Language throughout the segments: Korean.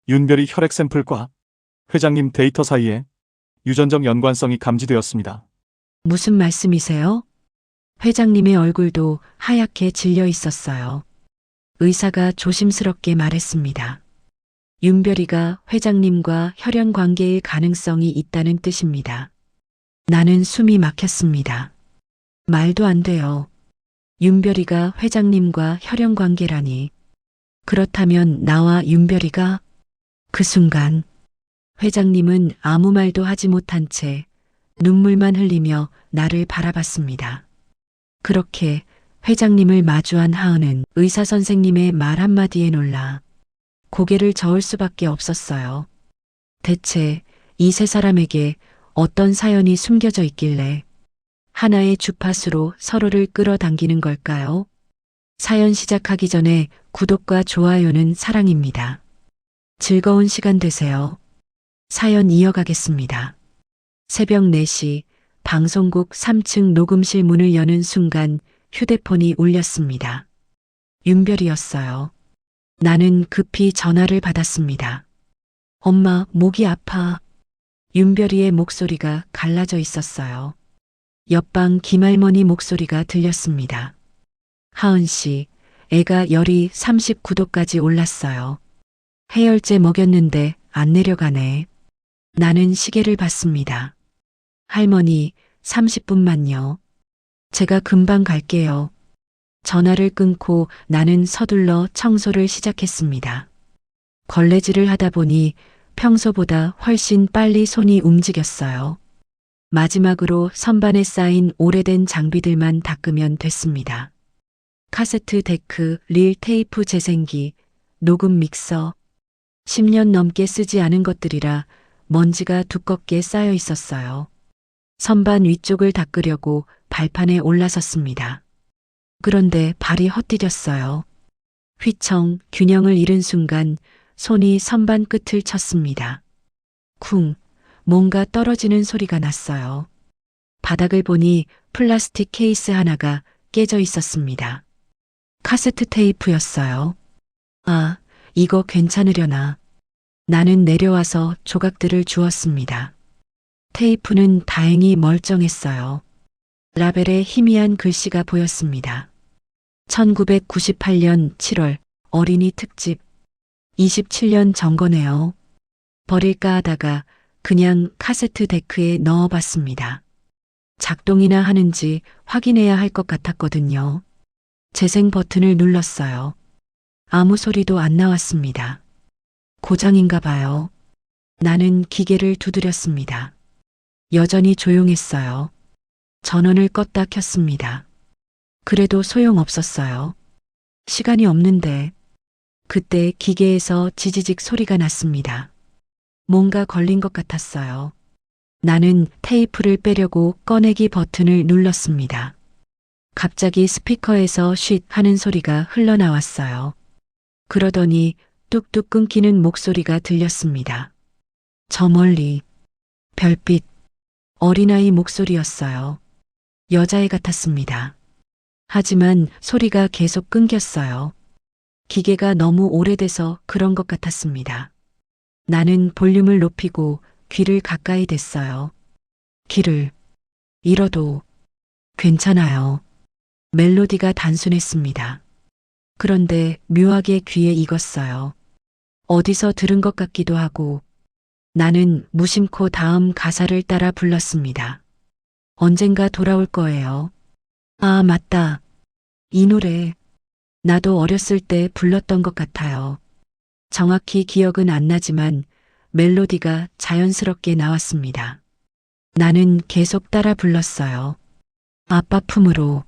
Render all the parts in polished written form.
윤별이 혈액 샘플과 회장님 데이터 사이에 유전적 연관성이 감지되었습니다. 무슨 말씀이세요? 회장님의 얼굴도 하얗게 질려 있었어요. 의사가 조심스럽게 말했습니다. 윤별이가 회장님과 혈연 관계일 가능성이 있다는 뜻입니다. 나는 숨이 막혔습니다. 말도 안 돼요. 윤별이가 회장님과 혈연 관계라니. 그렇다면 나와 윤별이가? 그 순간 회장님은 아무 말도 하지 못한 채 눈물만 흘리며 나를 바라봤습니다. 그렇게 회장님을 마주한 하은은 의사 선생님의 말 한마디에 놀라 고개를 저을 수밖에 없었어요. 대체 이 세 사람에게 어떤 사연이 숨겨져 있길래 하나의 주파수로 서로를 끌어당기는 걸까요? 사연 시작하기 전에 구독과 좋아요는 사랑입니다. 즐거운 시간 되세요. 사연 이어가겠습니다. 새벽 4시 방송국 3층 녹음실 문을 여는 순간 휴대폰이 울렸습니다. 윤별이었어요. 나는 급히 전화를 받았습니다. 엄마, 목이 아파. 윤별이의 목소리가 갈라져 있었어요. 옆방 김할머니 목소리가 들렸습니다. 하은 씨, 애가 열이 39도까지 올랐어요. 해열제 먹였는데 안 내려가네. 나는 시계를 봤습니다. 할머니, 30분만요. 제가 금방 갈게요. 전화를 끊고 나는 서둘러 청소를 시작했습니다. 걸레질을 하다 보니 평소보다 훨씬 빨리 손이 움직였어요. 마지막으로 선반에 쌓인 오래된 장비들만 닦으면 됐습니다. 카세트 데크, 릴 테이프 재생기, 녹음 믹서, 10년 넘게 쓰지 않은 것들이라 먼지가 두껍게 쌓여 있었어요. 선반 위쪽을 닦으려고 발판에 올라섰습니다. 그런데 발이 헛디뎠어요. 휘청 균형을 잃은 순간 손이 선반 끝을 쳤습니다. 쿵, 뭔가 떨어지는 소리가 났어요. 바닥을 보니 플라스틱 케이스 하나가 깨져 있었습니다. 카세트 테이프였어요. 아, 이거 괜찮으려나. 나는 내려와서 조각들을 주었습니다. 테이프는 다행히 멀쩡했어요. 라벨에 희미한 글씨가 보였습니다. 1998년 7월 어린이 특집 27년 전 거네요. 버릴까 하다가 그냥 카세트 데크에 넣어봤습니다. 작동이나 하는지 확인해야 할 것 같았거든요. 재생 버튼을 눌렀어요. 아무 소리도 안 나왔습니다. 고장인가 봐요. 나는 기계를 두드렸습니다. 여전히 조용했어요. 전원을 껐다 켰습니다. 그래도 소용없었어요. 시간이 없는데. 그때 기계에서 지지직 소리가 났습니다. 뭔가 걸린 것 같았어요. 나는 테이프를 빼려고 꺼내기 버튼을 눌렀습니다. 갑자기 스피커에서 쉿 하는 소리가 흘러나왔어요. 그러더니 뚝뚝 끊기는 목소리가 들렸습니다. 저 멀리 별빛 어린아이 목소리였어요. 여자애 같았습니다. 하지만 소리가 계속 끊겼어요. 기계가 너무 오래돼서 그런 것 같았습니다. 나는 볼륨을 높이고 귀를 가까이 댔어요. 귀를 잃어도 괜찮아요. 멜로디가 단순했습니다. 그런데 묘하게 귀에 익었어요. 어디서 들은 것 같기도 하고 나는 무심코 다음 가사를 따라 불렀습니다. 언젠가 돌아올 거예요. 아, 맞다. 이 노래 나도 어렸을 때 불렀던 것 같아요. 정확히 기억은 안 나지만 멜로디가 자연스럽게 나왔습니다. 나는 계속 따라 불렀어요. 아빠 품으로.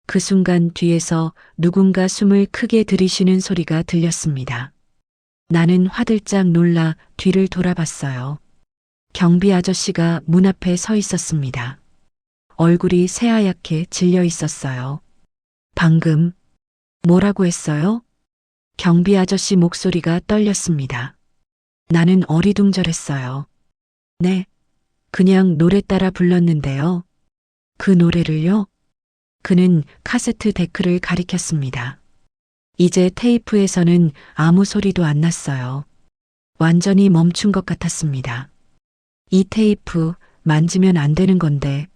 그 순간 뒤에서 누군가 숨을 크게 들이쉬는 소리가 들렸습니다. 나는 화들짝 놀라 뒤를 돌아봤어요. 경비 아저씨가 문 앞에 서 있었습니다. 얼굴이 새하얗게 질려 있었어요. 방금 뭐라고 했어요? 경비 아저씨 목소리가 떨렸습니다. 나는 어리둥절했어요. 네, 그냥 노래 따라 불렀는데요. 그 노래를요? 그는 카세트 데크를 가리켰습니다. 이제 테이프에서는 아무 소리도 안 났어요. 완전히 멈춘 것 같았습니다. 이 테이프 만지면 안 되는 건데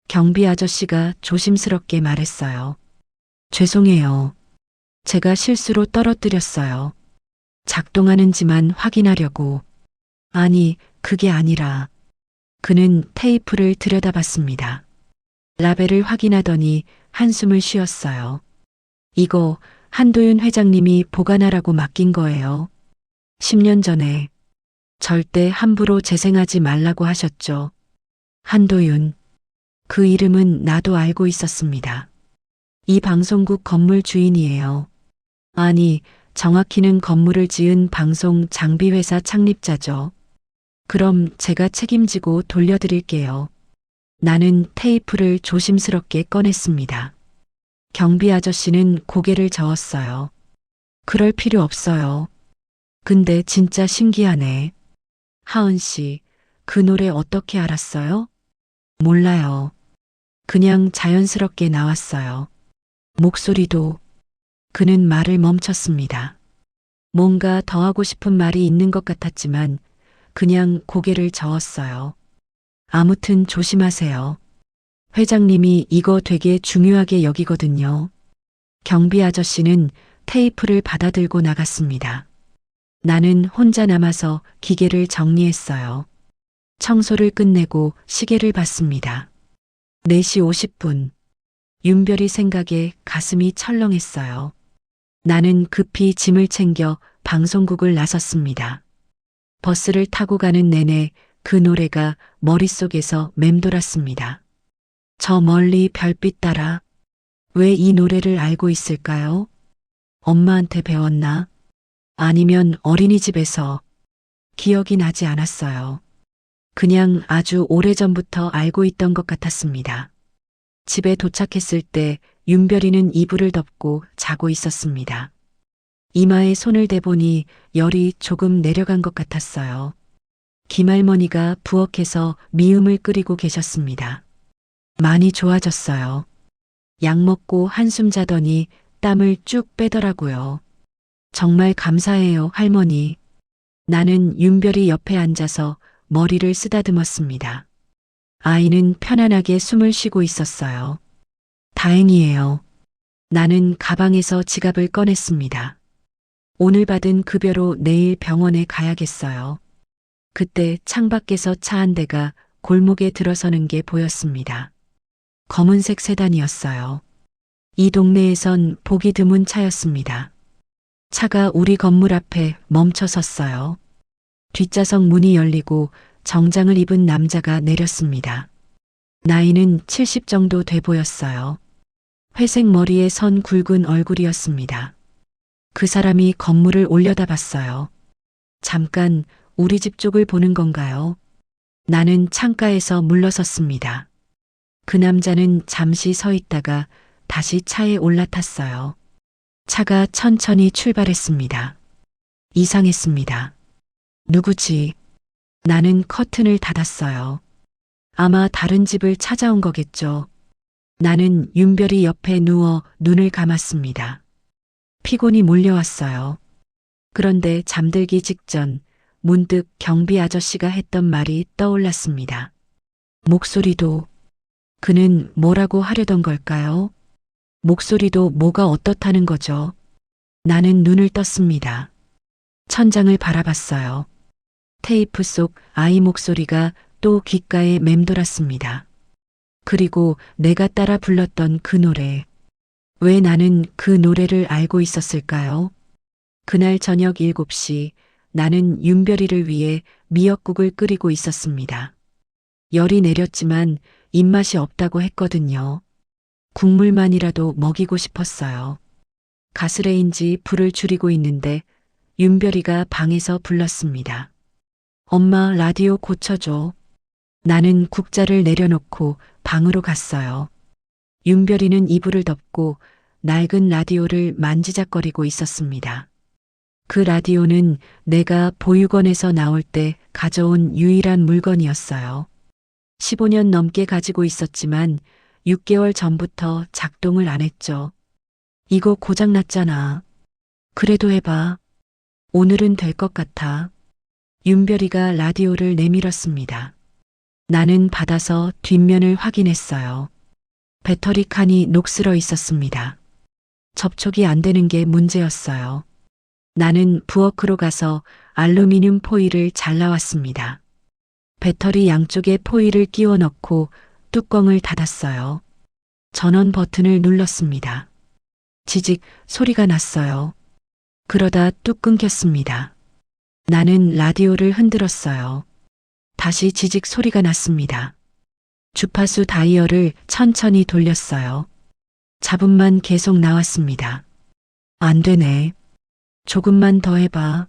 경비 아저씨가 조심스럽게 말했어요. 죄송해요. 제가 실수로 떨어뜨렸어요. 작동하는지만 확인하려고. 아니, 그게 아니라. 그는 테이프를 들여다봤습니다. 라벨을 확인하더니 한숨을 쉬었어요. 이거 한도윤 회장님이 보관하라고 맡긴 거예요. 10년 전에 절대 함부로 재생하지 말라고 하셨죠. 한도윤. 그 이름은 나도 알고 있었습니다. 이 방송국 건물 주인이에요. 아니, 정확히는 건물을 지은 방송 장비회사 창립자죠. 그럼 제가 책임지고 돌려드릴게요. 나는 테이프를 조심스럽게 꺼냈습니다. 경비 아저씨는 고개를 저었어요. 그럴 필요 없어요. 근데 진짜 신기하네. 하은 씨, 그 노래 어떻게 알았어요? 몰라요. 그냥 자연스럽게 나왔어요. 목소리도. 그는 말을 멈췄습니다. 뭔가 더 하고 싶은 말이 있는 것 같았지만 그냥 고개를 저었어요. 아무튼 조심하세요. 회장님이 이거 되게 중요하게 여기거든요. 경비 아저씨는 테이프를 받아들고 나갔습니다. 나는 혼자 남아서 기계를 정리했어요. 청소를 끝내고 시계를 봤습니다. 4시 50분. 윤별이 생각에 가슴이 철렁했어요. 나는 급히 짐을 챙겨 방송국을 나섰습니다. 버스를 타고 가는 내내 그 노래가 머릿속에서 맴돌았습니다. 저 멀리 별빛 따라. 왜 이 노래를 알고 있을까요? 엄마한테 배웠나? 아니면 어린이집에서. 기억이 나지 않았어요. 그냥 아주 오래전부터 알고 있던 것 같았습니다. 집에 도착했을 때 윤별이는 이불을 덮고 자고 있었습니다. 이마에 손을 대보니 열이 조금 내려간 것 같았어요. 김할머니가 부엌에서 미음을 끓이고 계셨습니다. 많이 좋아졌어요. 약 먹고 한숨 자더니 땀을 쭉 빼더라고요. 정말 감사해요, 할머니. 나는 윤별이 옆에 앉아서 머리를 쓰다듬었습니다. 아이는 편안하게 숨을 쉬고 있었어요. 다행이에요. 나는 가방에서 지갑을 꺼냈습니다. 오늘 받은 급여로 내일 병원에 가야겠어요. 그때 창밖에서 차 한 대가 골목에 들어서는 게 보였습니다. 검은색 세단이었어요. 이 동네에선 보기 드문 차였습니다. 차가 우리 건물 앞에 멈춰 섰어요. 뒷좌석 문이 열리고 정장을 입은 남자가 내렸습니다. 나이는 70 정도 돼 보였어요. 회색 머리에 선 굵은 얼굴이었습니다. 그 사람이 건물을 올려다봤어요. 잠깐 우리 집 쪽을 보는 건가요? 나는 창가에서 물러섰습니다. 그 남자는 잠시 서 있다가 다시 차에 올라탔어요. 차가 천천히 출발했습니다. 이상했습니다. 누구지? 나는 커튼을 닫았어요. 아마 다른 집을 찾아온 거겠죠. 나는 윤별이 옆에 누워 눈을 감았습니다. 피곤이 몰려왔어요. 그런데 잠들기 직전 문득 경비 아저씨가 했던 말이 떠올랐습니다. 목소리도. 그는 뭐라고 하려던 걸까요? 목소리도 뭐가 어떻다는 거죠? 나는 눈을 떴습니다. 천장을 바라봤어요. 테이프 속 아이 목소리가 또 귓가에 맴돌았습니다. 그리고 내가 따라 불렀던 그 노래. 왜 나는 그 노래를 알고 있었을까요? 그날 저녁 7시 나는 윤별이를 위해 미역국을 끓이고 있었습니다. 열이 내렸지만 입맛이 없다고 했거든요. 국물만이라도 먹이고 싶었어요. 가스레인지 불을 줄이고 있는데 윤별이가 방에서 불렀습니다. 엄마 라디오 고쳐줘. 나는 국자를 내려놓고 방으로 갔어요. 윤별이는 이불을 덮고 낡은 라디오를 만지작거리고 있었습니다. 그 라디오는 내가 보육원에서 나올 때 가져온 유일한 물건이었어요. 15년 넘게 가지고 있었지만 6개월 전부터 작동을 안 했죠. 이거 고장났잖아. 그래도 해봐. 오늘은 될 것 같아. 윤별이가 라디오를 내밀었습니다. 나는 받아서 뒷면을 확인했어요. 배터리 칸이 녹슬어 있었습니다. 접촉이 안 되는 게 문제였어요. 나는 부엌으로 가서 알루미늄 포일을 잘라왔습니다. 배터리 양쪽에 포일을 끼워 넣고 뚜껑을 닫았어요. 전원 버튼을 눌렀습니다. 지직 소리가 났어요. 그러다 뚝 끊겼습니다. 나는 라디오를 흔들었어요. 다시 지직 소리가 났습니다. 주파수 다이얼을 천천히 돌렸어요. 잡음만 계속 나왔습니다. 안 되네. 조금만 더 해봐.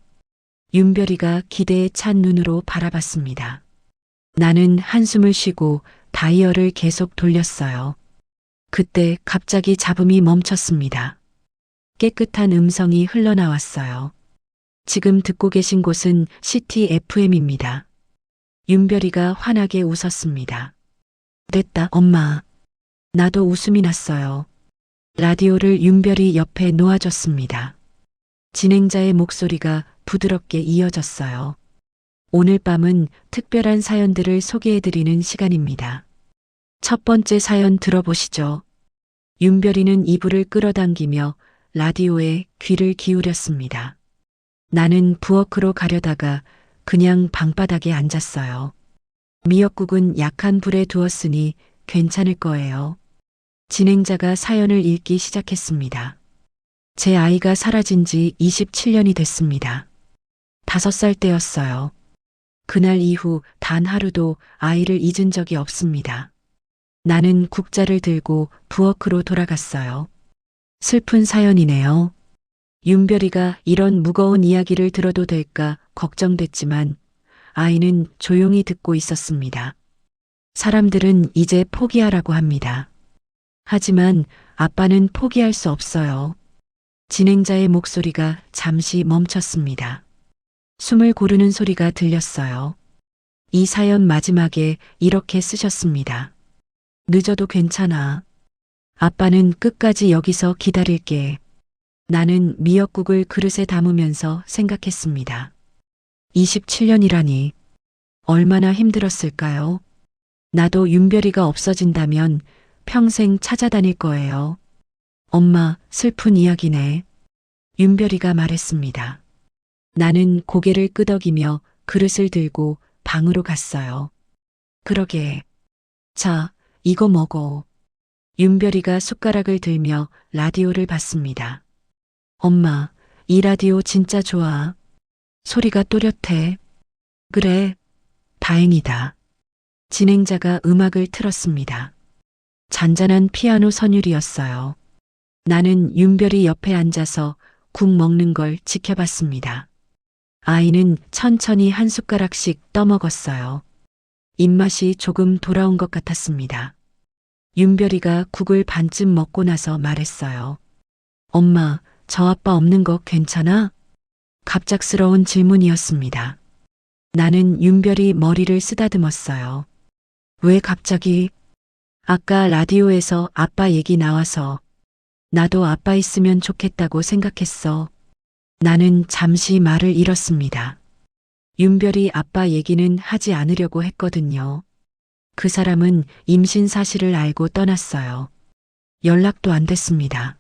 윤별이가 기대에 찬 눈으로 바라봤습니다. 나는 한숨을 쉬고 다이얼을 계속 돌렸어요. 그때 갑자기 잡음이 멈췄습니다. 깨끗한 음성이 흘러나왔어요. 지금 듣고 계신 곳은 CTFM입니다. 윤별이가 환하게 웃었습니다. 됐다, 엄마. 나도 웃음이 났어요. 라디오를 윤별이 옆에 놓아줬습니다. 진행자의 목소리가 부드럽게 이어졌어요. 오늘 밤은 특별한 사연들을 소개해드리는 시간입니다. 첫 번째 사연 들어보시죠. 윤별이는 이불을 끌어당기며 라디오에 귀를 기울였습니다. 나는 부엌으로 가려다가 그냥 방바닥에 앉았어요. 미역국은 약한 불에 두었으니 괜찮을 거예요. 진행자가 사연을 읽기 시작했습니다. 제 아이가 사라진 지 27년이 됐습니다. 5살 때였어요. 그날 이후 단 하루도 아이를 잊은 적이 없습니다. 나는 국자를 들고 부엌으로 돌아갔어요. 슬픈 사연이네요. 윤별이가 이런 무거운 이야기를 들어도 될까 걱정됐지만 아이는 조용히 듣고 있었습니다. 사람들은 이제 포기하라고 합니다. 하지만 아빠는 포기할 수 없어요. 진행자의 목소리가 잠시 멈췄습니다. 숨을 고르는 소리가 들렸어요. 이 사연 마지막에 이렇게 쓰셨습니다. 늦어도 괜찮아. 아빠는 끝까지 여기서 기다릴게. 나는 미역국을 그릇에 담으면서 생각했습니다. 27년이라니 얼마나 힘들었을까요? 나도 윤별이가 없어진다면 평생 찾아다닐 거예요. 엄마, 슬픈 이야기네. 윤별이가 말했습니다. 나는 고개를 끄덕이며 그릇을 들고 방으로 갔어요. 그러게. 자, 이거 먹어. 윤별이가 숟가락을 들며 라디오를 봤습니다. 엄마, 이 라디오 진짜 좋아. 소리가 또렷해. 그래, 다행이다. 진행자가 음악을 틀었습니다. 잔잔한 피아노 선율이었어요. 나는 윤별이 옆에 앉아서 국 먹는 걸 지켜봤습니다. 아이는 천천히 한 숟가락씩 떠먹었어요. 입맛이 조금 돌아온 것 같았습니다. 윤별이가 국을 반쯤 먹고 나서 말했어요. 엄마, 저 아빠 없는 거 괜찮아? 갑작스러운 질문이었습니다. 나는 윤별이 머리를 쓰다듬었어요. 왜 갑자기? 아까 라디오에서 아빠 얘기 나와서 나도 아빠 있으면 좋겠다고 생각했어. 나는 잠시 말을 잃었습니다. 윤별이 아빠 얘기는 하지 않으려고 했거든요. 그 사람은 임신 사실을 알고 떠났어요. 연락도 안 됐습니다.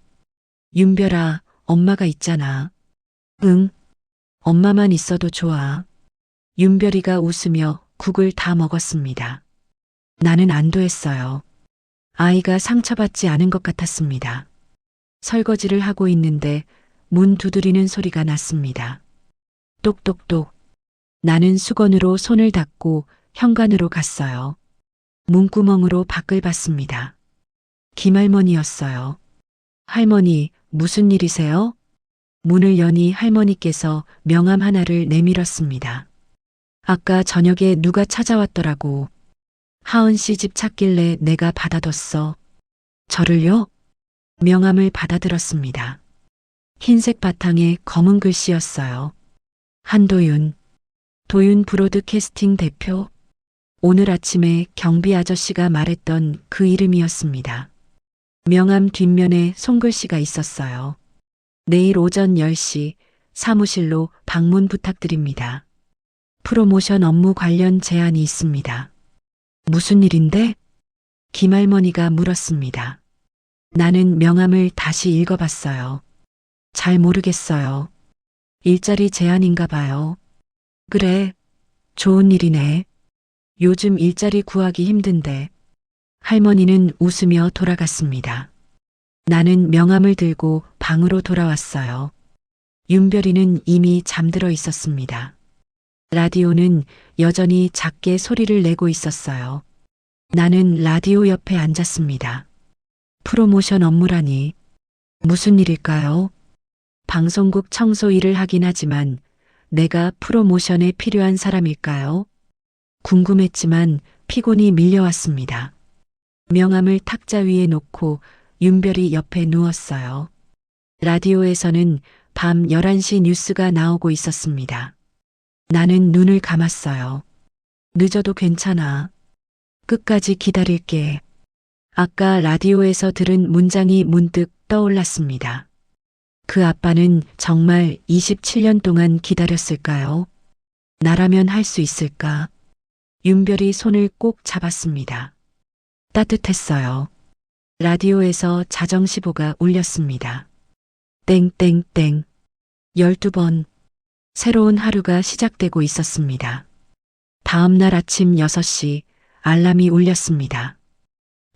윤별아, 엄마가 있잖아. 응, 엄마만 있어도 좋아. 윤별이가 웃으며 국을 다 먹었습니다. 나는 안도했어요. 아이가 상처받지 않은 것 같았습니다. 설거지를 하고 있는데 문 두드리는 소리가 났습니다. 똑똑똑. 나는 수건으로 손을 닦고 현관으로 갔어요. 문구멍으로 밖을 봤습니다. 김할머니였어요. 할머니, 무슨 일이세요? 문을 여니 할머니께서 명함 하나를 내밀었습니다. 아까 저녁에 누가 찾아왔더라고. 하은 씨 집 찾길래 내가 받아뒀어. 저를요? 명함을 받아들었습니다. 흰색 바탕에 검은 글씨였어요. 한도윤. 도윤 브로드캐스팅 대표. 오늘 아침에 경비 아저씨가 말했던 그 이름이었습니다. 명함 뒷면에 손글씨가 있었어요. 내일 오전 10시 사무실로 방문 부탁드립니다. 프로모션 업무 관련 제안이 있습니다. 무슨 일인데? 김할머니가 물었습니다. 나는 명함을 다시 읽어봤어요. 잘 모르겠어요. 일자리 제안인가 봐요. 그래, 좋은 일이네. 요즘 일자리 구하기 힘든데. 할머니는 웃으며 돌아갔습니다. 나는 명함을 들고 방으로 돌아왔어요. 윤별이는 이미 잠들어 있었습니다. 라디오는 여전히 작게 소리를 내고 있었어요. 나는 라디오 옆에 앉았습니다. 프로모션 업무라니. 무슨 일일까요? 방송국 청소 일을 하긴 하지만 내가 프로모션에 필요한 사람일까요? 궁금했지만 피곤이 밀려왔습니다. 명함을 탁자 위에 놓고 윤별이 옆에 누웠어요. 라디오에서는 밤 11시 뉴스가 나오고 있었습니다. 나는 눈을 감았어요. 늦어도 괜찮아. 끝까지 기다릴게. 아까 라디오에서 들은 문장이 문득 떠올랐습니다. 그 아빠는 정말 27년 동안 기다렸을까요? 나라면 할 수 있을까? 윤별이 손을 꼭 잡았습니다. 따뜻했어요. 라디오에서 자정시보가 울렸습니다. 땡땡땡. 12번. 새로운 하루가 시작되고 있었습니다. 다음 날 아침 6시 알람이 울렸습니다.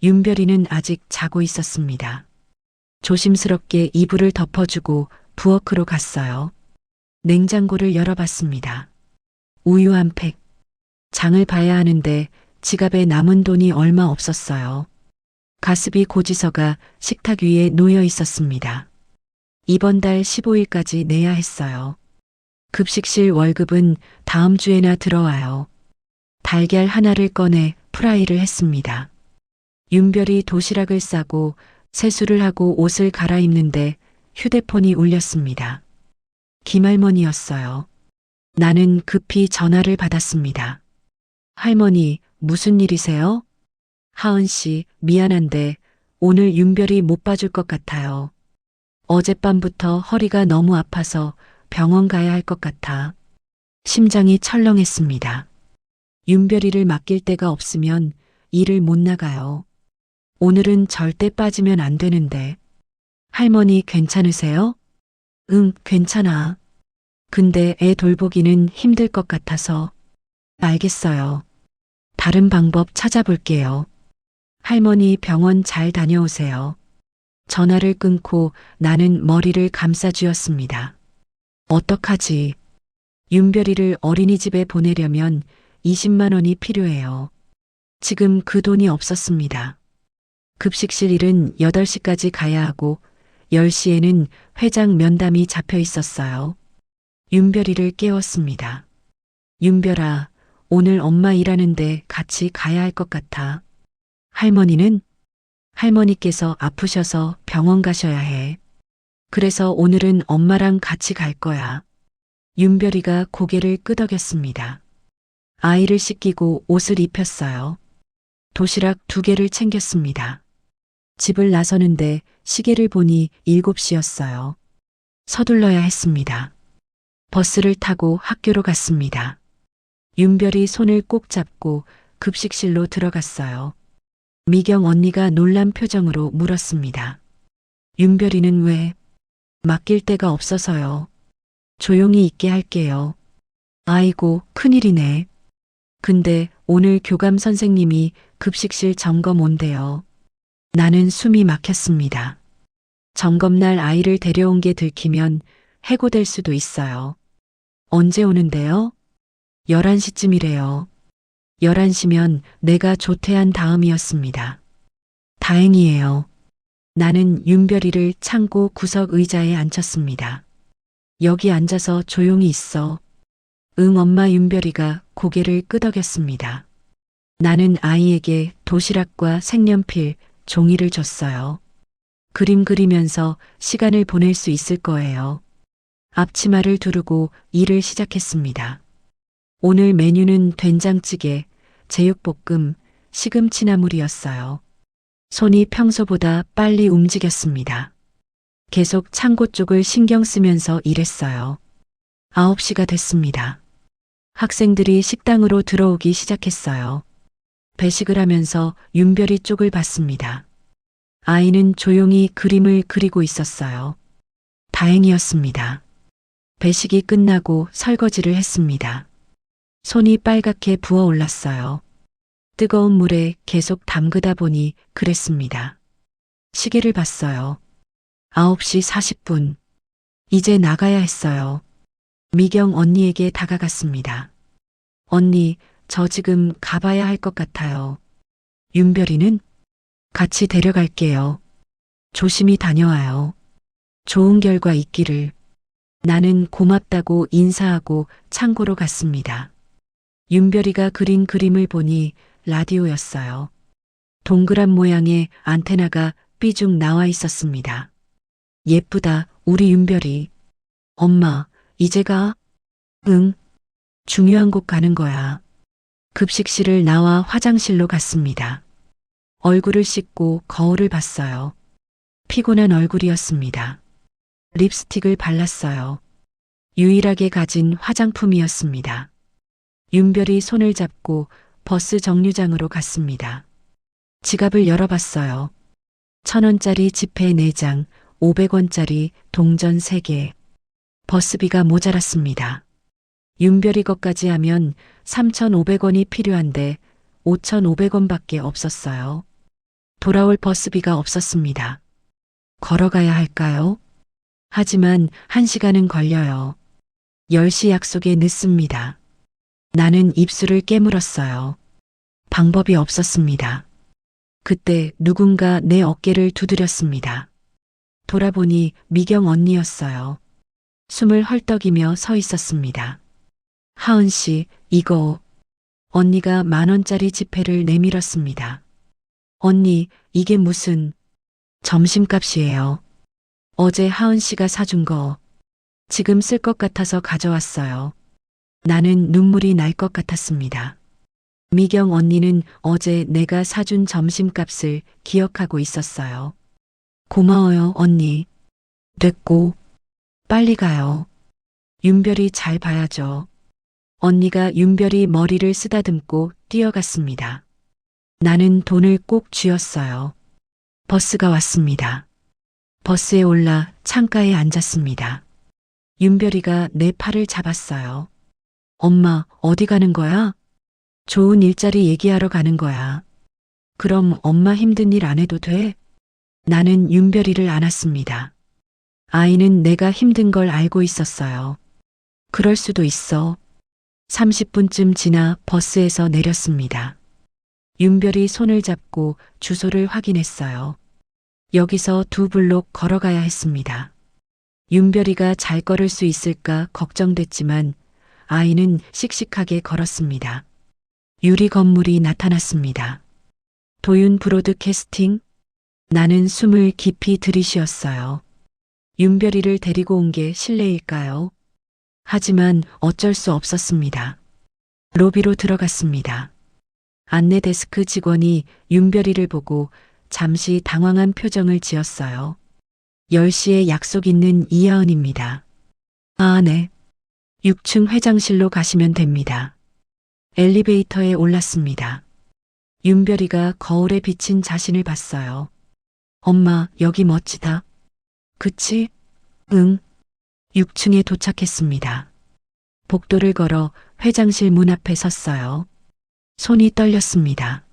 윤별이는 아직 자고 있었습니다. 조심스럽게 이불을 덮어주고 부엌으로 갔어요. 냉장고를 열어봤습니다. 우유 한 팩. 장을 봐야 하는데 지갑에 남은 돈이 얼마 없었어요. 가습기 고지서가 식탁 위에 놓여 있었습니다. 이번 달 15일까지 내야 했어요. 급식실 월급은 다음 주에나 들어와요. 달걀 하나를 꺼내 프라이를 했습니다. 윤별이 도시락을 싸고 세수를 하고 옷을 갈아입는데 휴대폰이 울렸습니다. 김할머니였어요. 나는 급히 전화를 받았습니다. 할머니, 무슨 일이세요? 하은 씨, 미안한데 오늘 윤별이 못 봐줄 것 같아요. 어젯밤부터 허리가 너무 아파서 병원 가야 할 것 같아. 심장이 철렁했습니다. 윤별이를 맡길 데가 없으면 일을 못 나가요. 오늘은 절대 빠지면 안 되는데. 할머니 괜찮으세요? 응, 괜찮아. 근데 애 돌보기는 힘들 것 같아서. 알겠어요. 다른 방법 찾아볼게요. 할머니 병원 잘 다녀오세요. 전화를 끊고 나는 머리를 감싸쥐었습니다. 어떡하지? 윤별이를 어린이집에 보내려면 20만 원이 필요해요. 지금 그 돈이 없었습니다. 급식실 일은 8시까지 가야 하고 10시에는 회장 면담이 잡혀 있었어요. 윤별이를 깨웠습니다. 윤별아, 오늘 엄마 일하는데 같이 가야 할 것 같아. 할머니는? 할머니께서 아프셔서 병원 가셔야 해. 그래서 오늘은 엄마랑 같이 갈 거야. 윤별이가 고개를 끄덕였습니다. 아이를 씻기고 옷을 입혔어요. 도시락 2개를 챙겼습니다. 집을 나서는데 시계를 보니 7시였어요. 서둘러야 했습니다. 버스를 타고 학교로 갔습니다. 윤별이 손을 꼭 잡고 급식실로 들어갔어요. 미경 언니가 놀란 표정으로 물었습니다. 윤별이는 왜? 맡길 데가 없어서요. 조용히 있게 할게요. 아이고, 큰일이네. 근데 오늘 교감 선생님이 급식실 점검 온대요. 나는 숨이 막혔습니다. 점검날 아이를 데려온 게 들키면 해고될 수도 있어요. 언제 오는데요? 11시쯤이래요. 11시면 내가 조퇴한 다음이었습니다. 다행이에요. 나는 윤별이를 창고 구석 의자에 앉혔습니다. 여기 앉아서 조용히 있어. 응, 엄마. 윤별이가 고개를 끄덕였습니다. 나는 아이에게 도시락과 색연필, 종이를 줬어요. 그림 그리면서 시간을 보낼 수 있을 거예요. 앞치마를 두르고 일을 시작했습니다. 오늘 메뉴는 된장찌개, 제육볶음, 시금치나물이었어요. 손이 평소보다 빨리 움직였습니다. 계속 창고 쪽을 신경 쓰면서 일했어요. 9시가 됐습니다. 학생들이 식당으로 들어오기 시작했어요. 배식을 하면서 윤별이 쪽을 봤습니다. 아이는 조용히 그림을 그리고 있었어요. 다행이었습니다. 배식이 끝나고 설거지를 했습니다. 손이 빨갛게 부어올랐어요. 뜨거운 물에 계속 담그다 보니 그랬습니다. 시계를 봤어요. 9시 40분. 이제 나가야 했어요. 미경 언니에게 다가갔습니다. 언니, 저 지금 가봐야 할 것 같아요. 윤별이는? 같이 데려갈게요. 조심히 다녀와요. 좋은 결과 있기를. 나는 고맙다고 인사하고 창고로 갔습니다. 윤별이가 그린 그림을 보니 라디오였어요. 동그란 모양의 안테나가 삐죽 나와 있었습니다. 예쁘다, 우리 윤별이. 엄마, 이제 가? 응. 중요한 곳 가는 거야. 급식실을 나와 화장실로 갔습니다. 얼굴을 씻고 거울을 봤어요. 피곤한 얼굴이었습니다. 립스틱을 발랐어요. 유일하게 가진 화장품이었습니다. 윤별이 손을 잡고 버스 정류장으로 갔습니다. 지갑을 열어봤어요. 1,000원짜리 지폐 4장, 500원짜리 동전 3개. 버스비가 모자랐습니다. 윤별이 것까지 하면 3,500원이 필요한데 5,500원밖에 없었어요. 돌아올 버스비가 없었습니다. 걸어가야 할까요? 하지만 1시간은 걸려요. 10시 약속에 늦습니다. 나는 입술을 깨물었어요. 방법이 없었습니다. 그때 누군가 내 어깨를 두드렸습니다. 돌아보니 미경 언니였어요. 숨을 헐떡이며 서 있었습니다. 하은 씨, 이거. 언니가 10,000원짜리 지폐를 내밀었습니다. 언니, 이게 무슨 점심값이에요. 어제 하은 씨가 사준 거. 지금 쓸 것 같아서 가져왔어요. 나는 눈물이 날 것 같았습니다. 미경 언니는 어제 내가 사준 점심값을 기억하고 있었어요. 고마워요, 언니. 됐고, 빨리 가요. 윤별이 잘 봐야죠. 언니가 윤별이 머리를 쓰다듬고 뛰어갔습니다. 나는 돈을 꼭 쥐었어요. 버스가 왔습니다. 버스에 올라 창가에 앉았습니다. 윤별이가 내 팔을 잡았어요. 엄마, 어디 가는 거야? 좋은 일자리 얘기하러 가는 거야. 그럼 엄마 힘든 일 안 해도 돼? 나는 윤별이를 안았습니다. 아이는 내가 힘든 걸 알고 있었어요. 그럴 수도 있어. 30분쯤 지나 버스에서 내렸습니다. 윤별이 손을 잡고 주소를 확인했어요. 여기서 2블록 걸어가야 했습니다. 윤별이가 잘 걸을 수 있을까 걱정됐지만 아이는 씩씩하게 걸었습니다. 유리 건물이 나타났습니다. 도윤 브로드캐스팅? 나는 숨을 깊이 들이쉬었어요. 윤별이를 데리고 온 게 실례일까요? 하지만 어쩔 수 없었습니다. 로비로 들어갔습니다. 안내 데스크 직원이 윤별이를 보고 잠시 당황한 표정을 지었어요. 10시에 약속 있는 이하은입니다. 아, 네. 6층 회장실로 가시면 됩니다. 엘리베이터에 올랐습니다. 윤별이가 거울에 비친 자신을 봤어요. 엄마, 여기 멋지다. 그치? 응. 6층에 도착했습니다. 복도를 걸어 회장실 문 앞에 섰어요. 손이 떨렸습니다.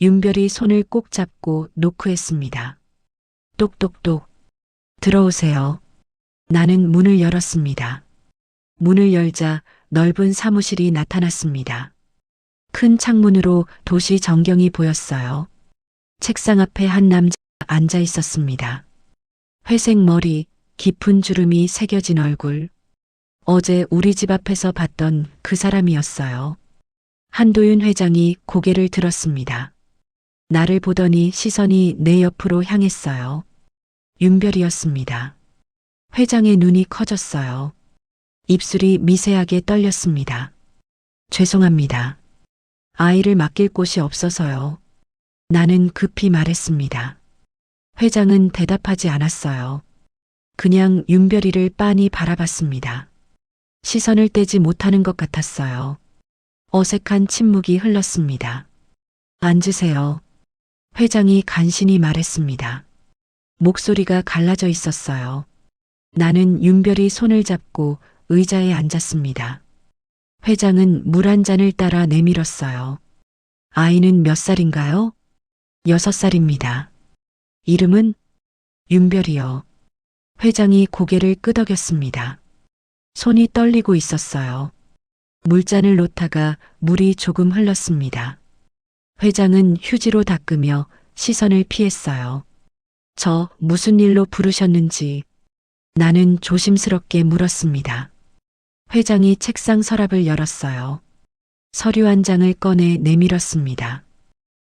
윤별이 손을 꼭 잡고 노크했습니다. 똑똑똑. 들어오세요. 나는 문을 열었습니다. 문을 열자 넓은 사무실이 나타났습니다. 큰 창문으로 도시 전경이 보였어요. 책상 앞에 한 남자가 앉아 있었습니다. 회색 머리, 깊은 주름이 새겨진 얼굴. 어제 우리 집 앞에서 봤던 그 사람이었어요. 한도윤 회장이 고개를 들었습니다. 나를 보더니 시선이 내 옆으로 향했어요. 윤별이었습니다. 회장의 눈이 커졌어요. 입술이 미세하게 떨렸습니다. 죄송합니다. 아이를 맡길 곳이 없어서요. 나는 급히 말했습니다. 회장은 대답하지 않았어요. 그냥 윤별이를 빤히 바라봤습니다. 시선을 떼지 못하는 것 같았어요. 어색한 침묵이 흘렀습니다. 앉으세요. 회장이 간신히 말했습니다. 목소리가 갈라져 있었어요. 나는 윤별이 손을 잡고 의자에 앉았습니다. 회장은 물 한 잔을 따라 내밀었어요. 아이는 몇 살인가요? 6살입니다. 이름은? 윤별이요. 회장이 고개를 끄덕였습니다. 손이 떨리고 있었어요. 물잔을 놓다가 물이 조금 흘렀습니다. 회장은 휴지로 닦으며 시선을 피했어요. 저 무슨 일로 부르셨는지 나는 조심스럽게 물었습니다. 회장이 책상 서랍을 열었어요. 서류 한 장을 꺼내 내밀었습니다.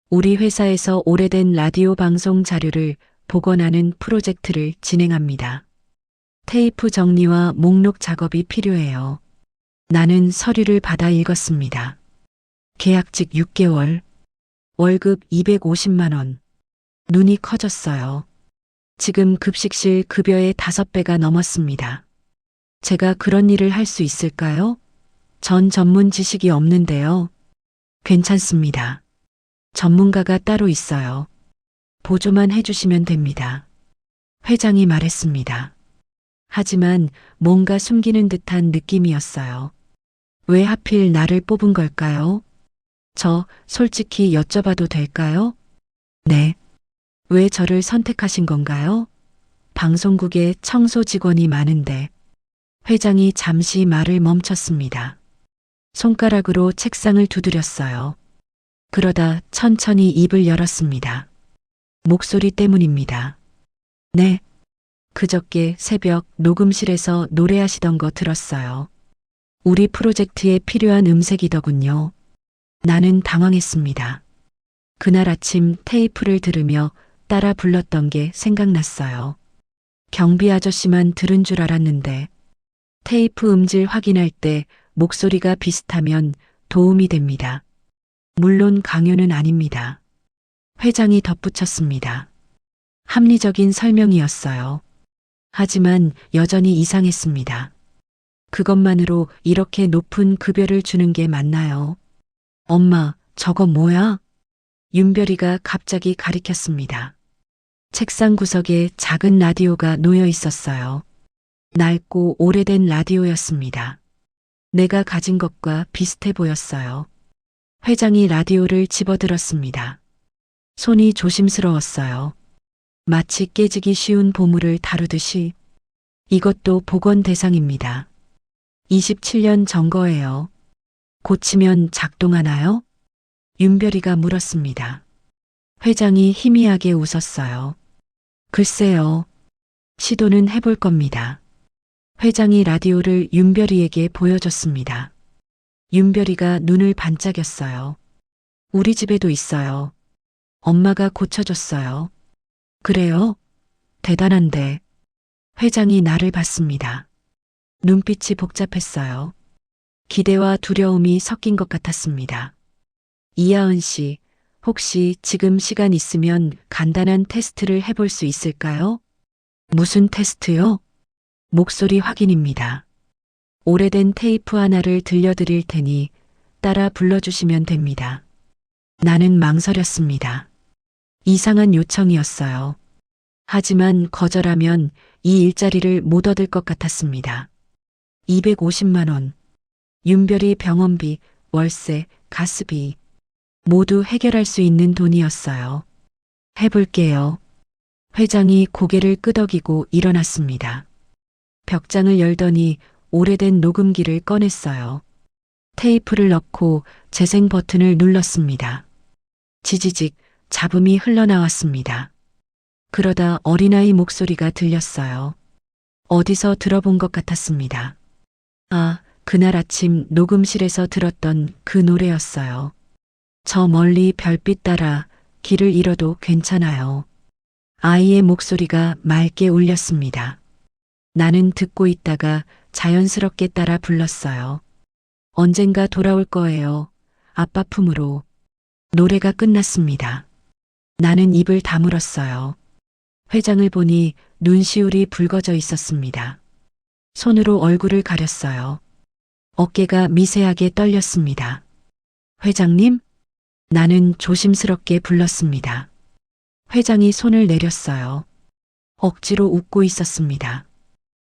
우리 회사에서 오래된 라디오 방송 자료를 복원하는 프로젝트를 진행합니다. 테이프 정리와 목록 작업이 필요해요. 나는 서류를 받아 읽었습니다. 계약직 6개월, 월급 250만 원. 눈이 커졌어요. 지금 급식실 급여의 5배가 넘었습니다. 제가 그런 일을 할 수 있을까요? 전 전문 지식이 없는데요. 괜찮습니다. 전문가가 따로 있어요. 보조만 해주시면 됩니다. 회장이 말했습니다. 하지만 뭔가 숨기는 듯한 느낌이었어요. 왜 하필 나를 뽑은 걸까요? 저 솔직히 여쭤봐도 될까요? 네. 왜 저를 선택하신 건가요? 방송국에 청소 직원이 많은데. 회장이 잠시 말을 멈췄습니다. 손가락으로 책상을 두드렸어요. 그러다 천천히 입을 열었습니다. 목소리 때문입니다. 네. 그저께 새벽 녹음실에서 노래하시던 거 들었어요. 우리 프로젝트에 필요한 음색이더군요. 나는 당황했습니다. 그날 아침 테이프를 들으며 따라 불렀던 게 생각났어요. 경비 아저씨만 들은 줄 알았는데 테이프 음질 확인할 때 목소리가 비슷하면 도움이 됩니다. 물론 강요는 아닙니다. 회장이 덧붙였습니다. 합리적인 설명이었어요. 하지만 여전히 이상했습니다. 그것만으로 이렇게 높은 급여를 주는 게 맞나요? 엄마, 저거 뭐야? 윤별이가 갑자기 가리켰습니다. 책상 구석에 작은 라디오가 놓여 있었어요. 낡고 오래된 라디오였습니다. 내가 가진 것과 비슷해 보였어요. 회장이 라디오를 집어들었습니다. 손이 조심스러웠어요. 마치 깨지기 쉬운 보물을 다루듯이. 이것도 복원 대상입니다. 27년 전 거예요. 고치면 작동하나요? 윤별이가 물었습니다. 회장이 희미하게 웃었어요. 글쎄요. 시도는 해볼 겁니다. 회장이 라디오를 윤별이에게 보여줬습니다. 윤별이가 눈을 반짝였어요. 우리 집에도 있어요. 엄마가 고쳐줬어요. 그래요? 대단한데. 회장이 나를 봤습니다. 눈빛이 복잡했어요. 기대와 두려움이 섞인 것 같았습니다. 이하은 씨, 혹시 지금 시간 있으면 간단한 테스트를 해볼 수 있을까요? 무슨 테스트요? 목소리 확인입니다. 오래된 테이프 하나를 들려드릴 테니 따라 불러주시면 됩니다. 나는 망설였습니다. 이상한 요청이었어요. 하지만 거절하면 이 일자리를 못 얻을 것 같았습니다. 250만 원. 윤별이 병원비, 월세, 가스비 모두 해결할 수 있는 돈이었어요. 해볼게요. 회장이 고개를 끄덕이고 일어났습니다. 벽장을 열더니 오래된 녹음기를 꺼냈어요. 테이프를 넣고 재생 버튼을 눌렀습니다. 지지직 잡음이 흘러나왔습니다. 그러다 어린아이 목소리가 들렸어요. 어디서 들어본 것 같았습니다. 아, 그날 아침 녹음실에서 들었던 그 노래였어요. 저 멀리 별빛 따라 길을 잃어도 괜찮아요. 아이의 목소리가 맑게 울렸습니다. 나는 듣고 있다가 자연스럽게 따라 불렀어요. 언젠가 돌아올 거예요. 아빠 품으로. 노래가 끝났습니다. 나는 입을 다물었어요. 회장을 보니 눈시울이 붉어져 있었습니다. 손으로 얼굴을 가렸어요. 어깨가 미세하게 떨렸습니다. 회장님? 나는 조심스럽게 불렀습니다. 회장이 손을 내렸어요. 억지로 웃고 있었습니다.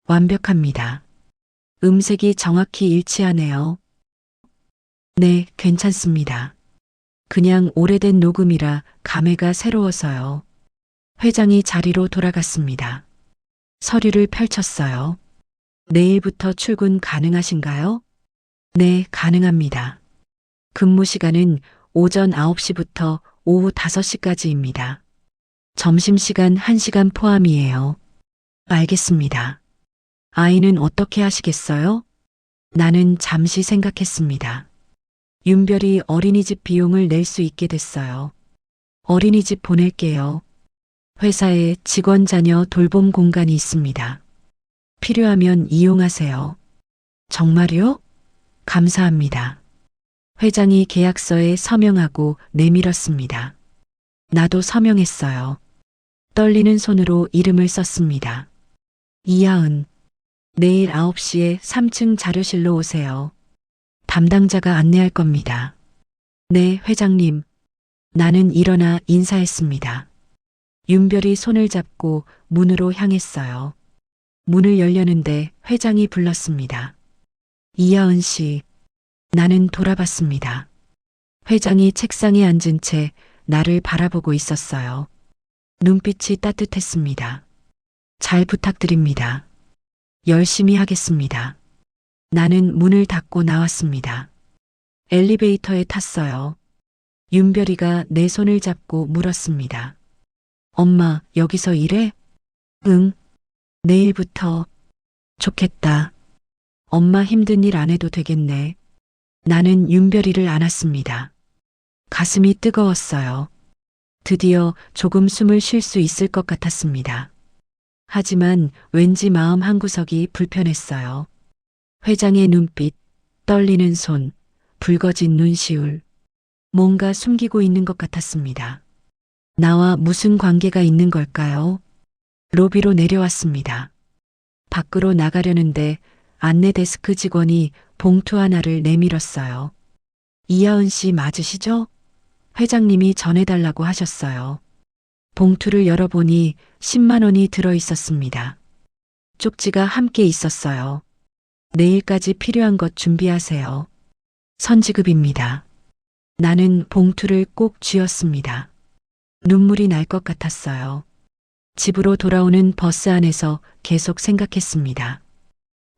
완벽합니다. 음색이 정확히 일치하네요. 네, 괜찮습니다. 그냥 오래된 녹음이라 감회가 새로워서요. 회장이 자리로 돌아갔습니다. 서류를 펼쳤어요. 내일부터 출근 가능하신가요? 네, 가능합니다. 근무 시간은 오전 9시부터 오후 5시까지입니다. 점심시간 1시간 포함이에요. 알겠습니다. 아이는 어떻게 하시겠어요? 나는 잠시 생각했습니다. 윤별이 어린이집 비용을 낼 수 있게 됐어요. 어린이집 보낼게요. 회사에 직원 자녀 돌봄 공간이 있습니다. 필요하면 이용하세요. 정말요? 감사합니다. 회장이 계약서에 서명하고 내밀었습니다. 나도 서명했어요. 떨리는 손으로 이름을 썼습니다. 이하은. 내일 9시에 3층 자료실로 오세요. 담당자가 안내할 겁니다. 네, 회장님. 나는 일어나 인사했습니다. 윤별이 손을 잡고 문으로 향했어요. 문을 열려는데 회장이 불렀습니다. 이하은 씨. 나는 돌아봤습니다. 회장이 책상에 앉은 채 나를 바라보고 있었어요. 눈빛이 따뜻했습니다. 잘 부탁드립니다. 열심히 하겠습니다. 나는 문을 닫고 나왔습니다. 엘리베이터에 탔어요. 윤별이가 내 손을 잡고 물었습니다. 엄마, 여기서 일해? 응. 내일부터. 좋겠다. 엄마 힘든 일 안 해도 되겠네. 나는 윤별이를 안았습니다. 가슴이 뜨거웠어요. 드디어 조금 숨을 쉴 수 있을 것 같았습니다. 하지만 왠지 마음 한구석이 불편했어요. 회장의 눈빛, 떨리는 손, 붉어진 눈시울. 뭔가 숨기고 있는 것 같았습니다. 나와 무슨 관계가 있는 걸까요? 로비로 내려왔습니다. 밖으로 나가려는데 안내 데스크 직원이 봉투 하나를 내밀었어요. 이하은 씨 맞으시죠? 회장님이 전해달라고 하셨어요. 봉투를 열어보니 10만 원이 들어 있었습니다. 쪽지가 함께 있었어요. 내일까지 필요한 것 준비하세요. 선지급입니다. 나는 봉투를 꼭 쥐었습니다. 눈물이 날 것 같았어요. 집으로 돌아오는 버스 안에서 계속 생각했습니다.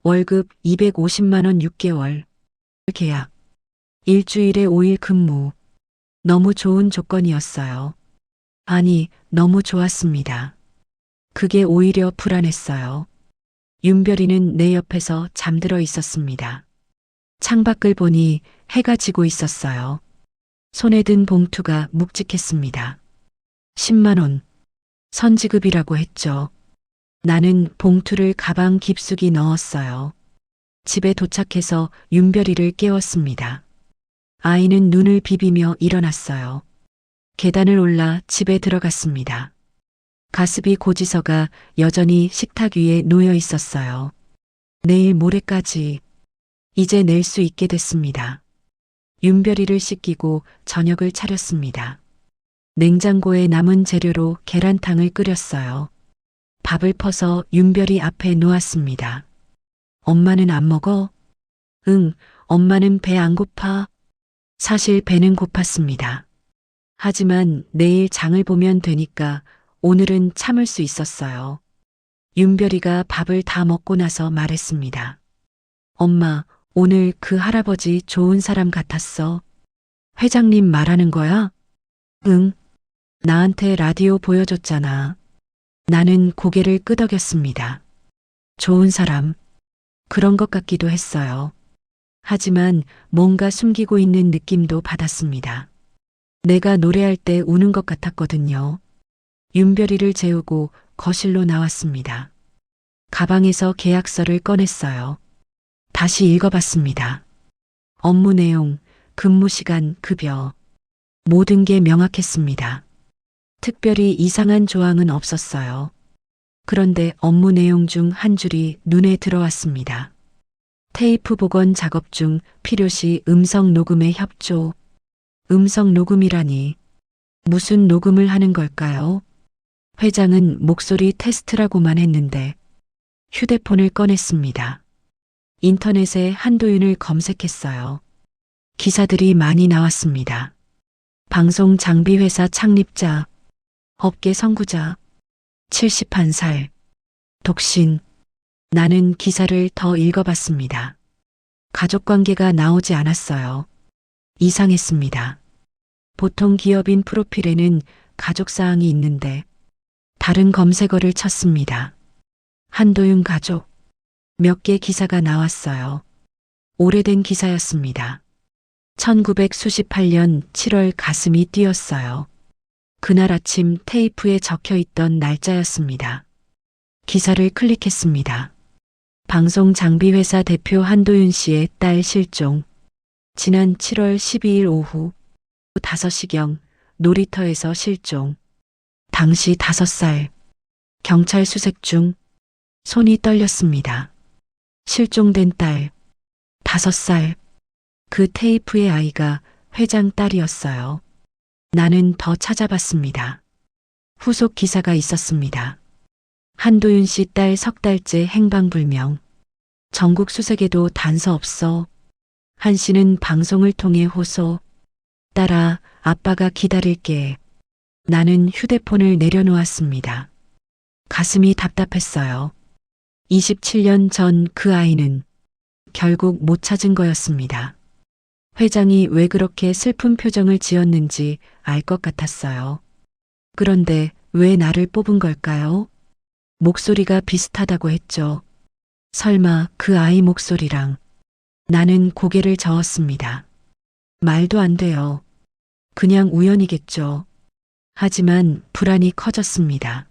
월급 250만 원 6개월. 계약. 일주일에 5일 근무. 너무 좋은 조건이었어요. 아니, 너무 좋았습니다. 그게 오히려 불안했어요. 윤별이는 내 옆에서 잠들어 있었습니다. 창밖을 보니 해가 지고 있었어요. 손에 든 봉투가 묵직했습니다. 10만 원. 선지급이라고 했죠. 나는 봉투를 가방 깊숙이 넣었어요. 집에 도착해서 윤별이를 깨웠습니다. 아이는 눈을 비비며 일어났어요. 계단을 올라 집에 들어갔습니다. 가습기 고지서가 여전히 식탁 위에 놓여 있었어요. 내일 모레까지. 이제 낼 수 있게 됐습니다. 윤별이를 씻기고 저녁을 차렸습니다. 냉장고에 남은 재료로 계란탕을 끓였어요. 밥을 퍼서 윤별이 앞에 놓았습니다. 엄마는 안 먹어? 응, 엄마는 배 안 고파? 사실 배는 고팠습니다. 하지만 내일 장을 보면 되니까 오늘은 참을 수 있었어요. 윤별이가 밥을 다 먹고 나서 말했습니다. 엄마, 오늘 그 할아버지 좋은 사람 같았어. 회장님 말하는 거야? 응. 나한테 라디오 보여줬잖아. 나는 고개를 끄덕였습니다. 좋은 사람. 그런 것 같기도 했어요. 하지만 뭔가 숨기고 있는 느낌도 받았습니다. 내가 노래할 때 우는 것 같았거든요. 윤별이를 재우고 거실로 나왔습니다. 가방에서 계약서를 꺼냈어요. 다시 읽어봤습니다. 업무 내용, 근무 시간, 급여. 모든 게 명확했습니다. 특별히 이상한 조항은 없었어요. 그런데 업무 내용 중 한 줄이 눈에 들어왔습니다. 테이프 복원 작업 중 필요시 음성 녹음에 협조. 음성 녹음이라니. 무슨 녹음을 하는 걸까요? 회장은 목소리 테스트라고만 했는데 휴대폰을 꺼냈습니다. 인터넷에 한도윤을 검색했어요. 기사들이 많이 나왔습니다. 방송 장비 회사 창립자, 업계 선구자, 71살, 독신. 나는 기사를 더 읽어봤습니다. 가족 관계가 나오지 않았어요. 이상했습니다. 보통 기업인 프로필에는 가족 사항이 있는데 다른 검색어를 쳤습니다. 한도윤 가족. 몇 개 기사가 나왔어요. 오래된 기사였습니다. 1998년 7월 가슴이 뛰었어요. 그날 아침 테이프에 적혀 있던 날짜였습니다. 기사를 클릭했습니다. 방송 장비 회사 대표 한도윤 씨의 딸 실종. 지난 7월 12일 오후 5시경 놀이터에서 실종. 당시 5살. 경찰 수색 중. 손이 떨렸습니다. 실종된 딸. 5살. 그 테이프의 아이가 회장 딸이었어요. 나는 더 찾아봤습니다. 후속 기사가 있었습니다. 한도윤 씨 딸 3달째 행방불명. 전국 수색에도 단서 없어. 한 씨는 방송을 통해 호소. 딸아, 아빠가 기다릴게. 나는 휴대폰을 내려놓았습니다. 가슴이 답답했어요. 27년 전 그 아이는 결국 못 찾은 거였습니다. 회장이 왜 그렇게 슬픈 표정을 지었는지 알 것 같았어요. 그런데 왜 나를 뽑은 걸까요? 목소리가 비슷하다고 했죠. 설마 그 아이 목소리랑. 나는 고개를 저었습니다. 말도 안 돼요. 그냥 우연이겠죠. 하지만 불안이 커졌습니다.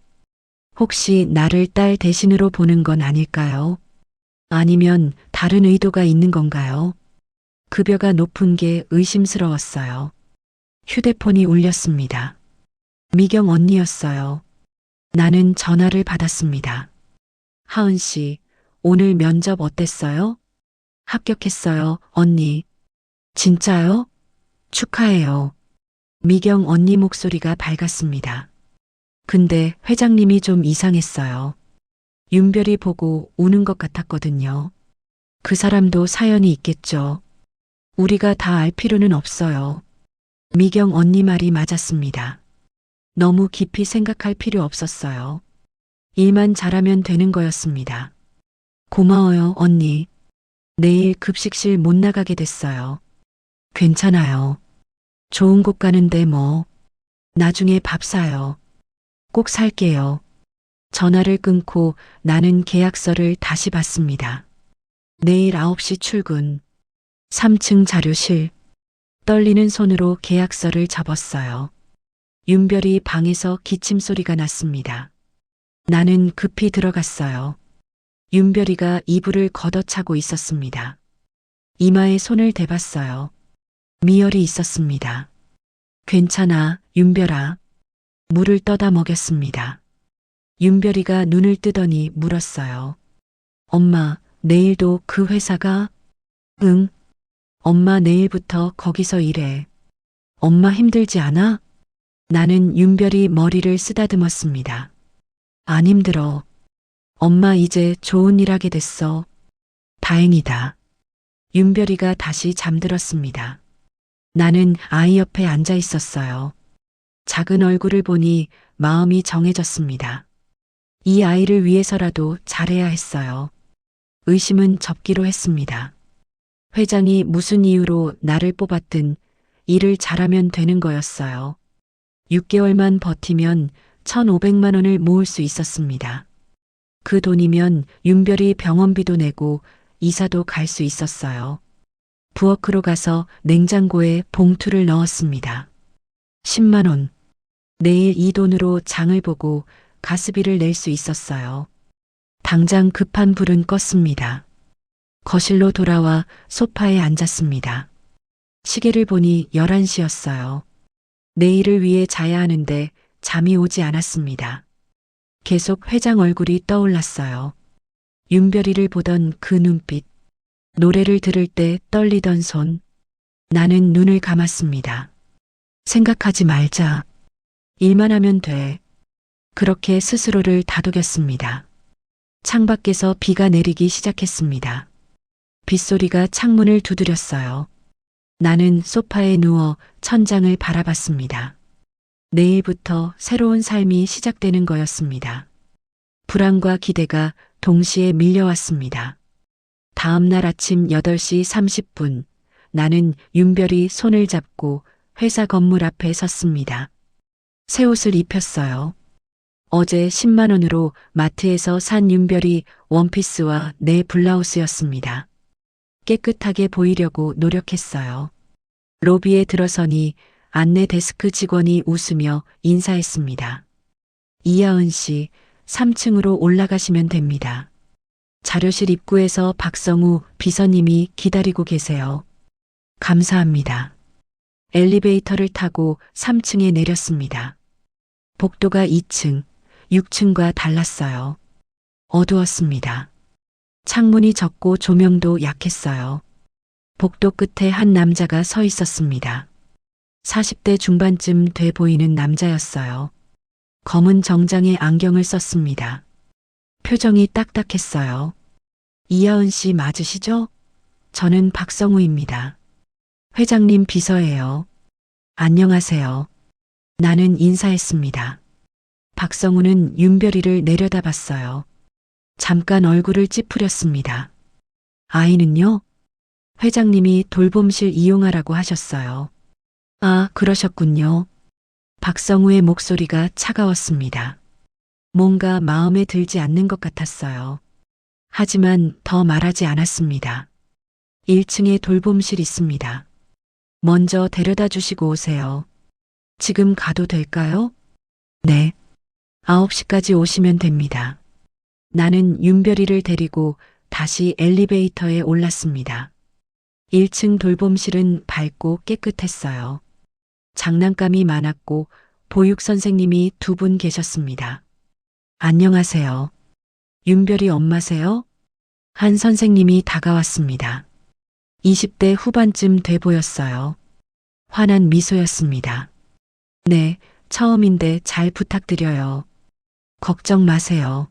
혹시 나를 딸 대신으로 보는 건 아닐까요? 아니면 다른 의도가 있는 건가요? 급여가 높은 게 의심스러웠어요. 휴대폰이 울렸습니다. 미경 언니였어요. 나는 전화를 받았습니다. 하은 씨, 오늘 면접 어땠어요? 합격했어요, 언니. 진짜요? 축하해요. 미경 언니 목소리가 밝았습니다. 근데 회장님이 좀 이상했어요. 윤별이 보고 우는 것 같았거든요. 그 사람도 사연이 있겠죠. 우리가 다 알 필요는 없어요. 미경 언니 말이 맞았습니다. 너무 깊이 생각할 필요 없었어요. 일만 잘하면 되는 거였습니다. 고마워요, 언니. 내일 급식실 못 나가게 됐어요. 괜찮아요. 좋은 곳 가는데 뭐. 나중에 밥 사요. 꼭 살게요. 전화를 끊고 나는 계약서를 다시 봤습니다. 내일 9시 출근. 3층 자료실. 떨리는 손으로 계약서를 접었어요. 윤별이 방에서 기침 소리가 났습니다. 나는 급히 들어갔어요. 윤별이가 이불을 걷어차고 있었습니다. 이마에 손을 대봤어요. 미열이 있었습니다. 괜찮아, 윤별아. 물을 떠다 먹였습니다. 윤별이가 눈을 뜨더니 물었어요. 엄마, 내일도 그 회사가? 응. 엄마 내일부터 거기서 일해. 엄마 힘들지 않아? 나는 윤별이 머리를 쓰다듬었습니다. 안 힘들어. 엄마 이제 좋은 일 하게 됐어. 다행이다. 윤별이가 다시 잠들었습니다. 나는 아이 옆에 앉아 있었어요. 작은 얼굴을 보니 마음이 정해졌습니다. 이 아이를 위해서라도 잘해야 했어요. 의심은 접기로 했습니다. 회장이 무슨 이유로 나를 뽑았든 일을 잘하면 되는 거였어요. 6개월만 버티면 1,500만 원을 모을 수 있었습니다. 그 돈이면 윤별이 병원비도 내고 이사도 갈 수 있었어요. 부엌으로 가서 냉장고에 봉투를 넣었습니다. 10만 원. 내일 이 돈으로 장을 보고 가스비를 낼 수 있었어요. 당장 급한 불은 껐습니다. 거실로 돌아와 소파에 앉았습니다. 시계를 보니 11시였어요. 내일을 위해 자야 하는데 잠이 오지 않았습니다. 계속 회장 얼굴이 떠올랐어요. 윤별이를 보던 그 눈빛. 노래를 들을 때 떨리던 손. 나는 눈을 감았습니다. 생각하지 말자. 일만 하면 돼. 그렇게 스스로를 다독였습니다. 창밖에서 비가 내리기 시작했습니다. 빗소리가 창문을 두드렸어요. 나는 소파에 누워 천장을 바라봤습니다. 내일부터 새로운 삶이 시작되는 거였습니다. 불안과 기대가 동시에 밀려왔습니다. 다음 날 아침 8시 30분, 나는 윤별이 손을 잡고 회사 건물 앞에 섰습니다. 새 옷을 입혔어요. 어제 10만 원으로 마트에서 산 윤별이 원피스와 내 블라우스였습니다. 깨끗하게 보이려고 노력했어요. 로비에 들어서니 안내 데스크 직원이 웃으며 인사했습니다. 이하은 씨, 3층으로 올라가시면 됩니다. 자료실 입구에서 박성우 비서님이 기다리고 계세요. 감사합니다. 엘리베이터를 타고 3층에 내렸습니다. 복도가 2층, 6층과 달랐어요. 어두웠습니다. 창문이 적고 조명도 약했어요. 복도 끝에 한 남자가 서 있었습니다. 40대 중반쯤 돼 보이는 남자였어요. 검은 정장에 안경을 썼습니다. 표정이 딱딱했어요. 이하은 씨 맞으시죠? 저는 박성우입니다. 회장님 비서예요. 안녕하세요. 나는 인사했습니다. 박성우는 윤별이를 내려다봤어요. 잠깐 얼굴을 찌푸렸습니다. 아이는요? 회장님이 돌봄실 이용하라고 하셨어요. 아, 그러셨군요. 박성우의 목소리가 차가웠습니다. 뭔가 마음에 들지 않는 것 같았어요. 하지만 더 말하지 않았습니다. 1층에 돌봄실 있습니다. 먼저 데려다 주시고 오세요. 지금 가도 될까요? 네. 9시까지 오시면 됩니다. 나는 윤별이를 데리고 다시 엘리베이터에 올랐습니다. 1층 돌봄실은 밝고 깨끗했어요. 장난감이 많았고 보육 선생님이 2분 계셨습니다. 안녕하세요. 윤별이 엄마세요? 한 선생님이 다가왔습니다. 20대 후반쯤 돼 보였어요. 환한 미소였습니다. 네, 처음인데 잘 부탁드려요. 걱정 마세요.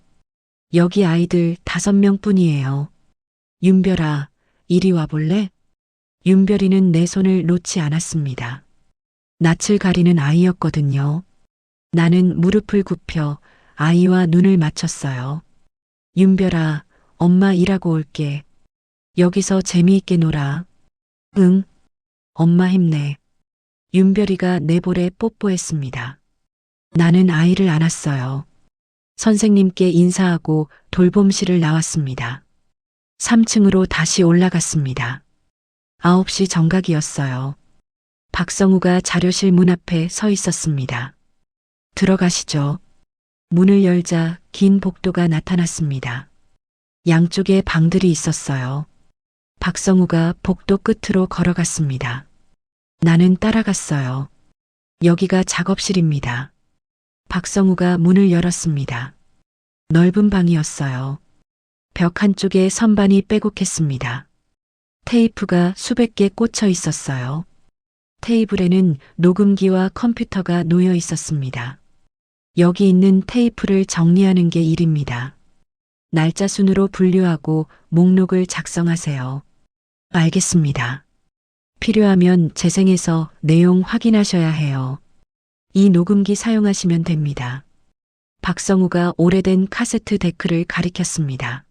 여기 아이들 5명뿐이에요. 윤별아, 이리 와볼래? 윤별이는 내 손을 놓지 않았습니다. 낯을 가리는 아이였거든요. 나는 무릎을 굽혀 아이와 눈을 맞췄어요. 윤별아, 엄마 일하고 올게. 여기서 재미있게 놀아. 응. 엄마 힘내. 윤별이가 내 볼에 뽀뽀했습니다. 나는 아이를 안았어요. 선생님께 인사하고 돌봄실을 나왔습니다. 3층으로 다시 올라갔습니다. 9시 정각이었어요. 박성우가 자료실 문 앞에 서 있었습니다. 들어가시죠. 문을 열자 긴 복도가 나타났습니다. 양쪽에 방들이 있었어요. 박성우가 복도 끝으로 걸어갔습니다. 나는 따라갔어요. 여기가 작업실입니다. 박성우가 문을 열었습니다. 넓은 방이었어요. 벽 한쪽에 선반이 빼곡했습니다. 테이프가 수백 개 꽂혀 있었어요. 테이블에는 녹음기와 컴퓨터가 놓여 있었습니다. 여기 있는 테이프를 정리하는 게 일입니다. 날짜 순으로 분류하고 목록을 작성하세요. 알겠습니다. 필요하면 재생해서 내용 확인하셔야 해요. 이 녹음기 사용하시면 됩니다. 박성우가 오래된 카세트 데크를 가리켰습니다.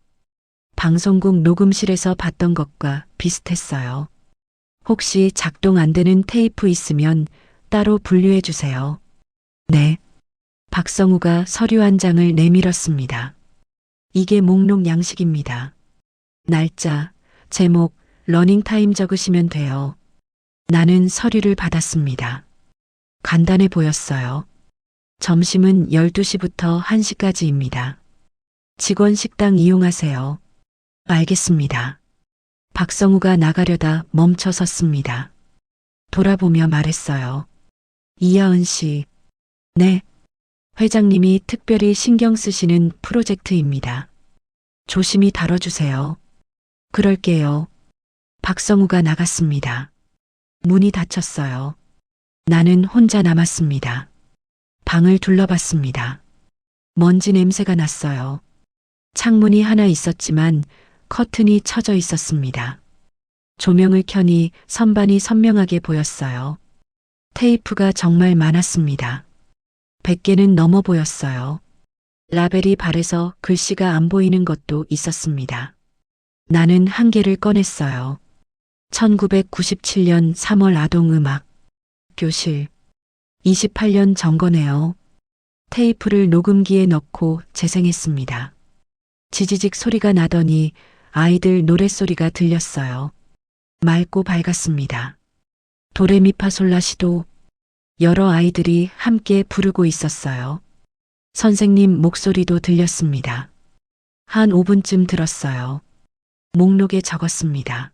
방송국 녹음실에서 봤던 것과 비슷했어요. 혹시 작동 안 되는 테이프 있으면 따로 분류해 주세요. 네. 박성우가 서류 한 장을 내밀었습니다. 이게 목록 양식입니다. 날짜, 제목, 러닝타임 적으시면 돼요. 나는 서류를 받았습니다. 간단해 보였어요. 점심은 12시부터 1시까지입니다. 직원 식당 이용하세요. 알겠습니다. 박성우가 나가려다 멈춰 섰습니다. 돌아보며 말했어요. 이하은 씨. 네. 회장님이 특별히 신경 쓰시는 프로젝트입니다. 조심히 다뤄주세요. 그럴게요. 박성우가 나갔습니다. 문이 닫혔어요. 나는 혼자 남았습니다. 방을 둘러봤습니다. 먼지 냄새가 났어요. 창문이 하나 있었지만 커튼이 쳐져 있었습니다. 조명을 켜니 선반이 선명하게 보였어요. 테이프가 정말 많았습니다. 100개는 넘어 보였어요. 라벨이 발에서 글씨가 안 보이는 것도 있었습니다. 나는 한 개를 꺼냈어요. 1997년 3월 아동음악 교실 28년 전 거네요. 테이프를 녹음기에 넣고 재생했습니다. 지지직 소리가 나더니 아이들 노랫소리가 들렸어요. 맑고 밝았습니다. 도레미파솔라시도 여러 아이들이 함께 부르고 있었어요. 선생님 목소리도 들렸습니다. 한 5분쯤 들었어요. 목록에 적었습니다.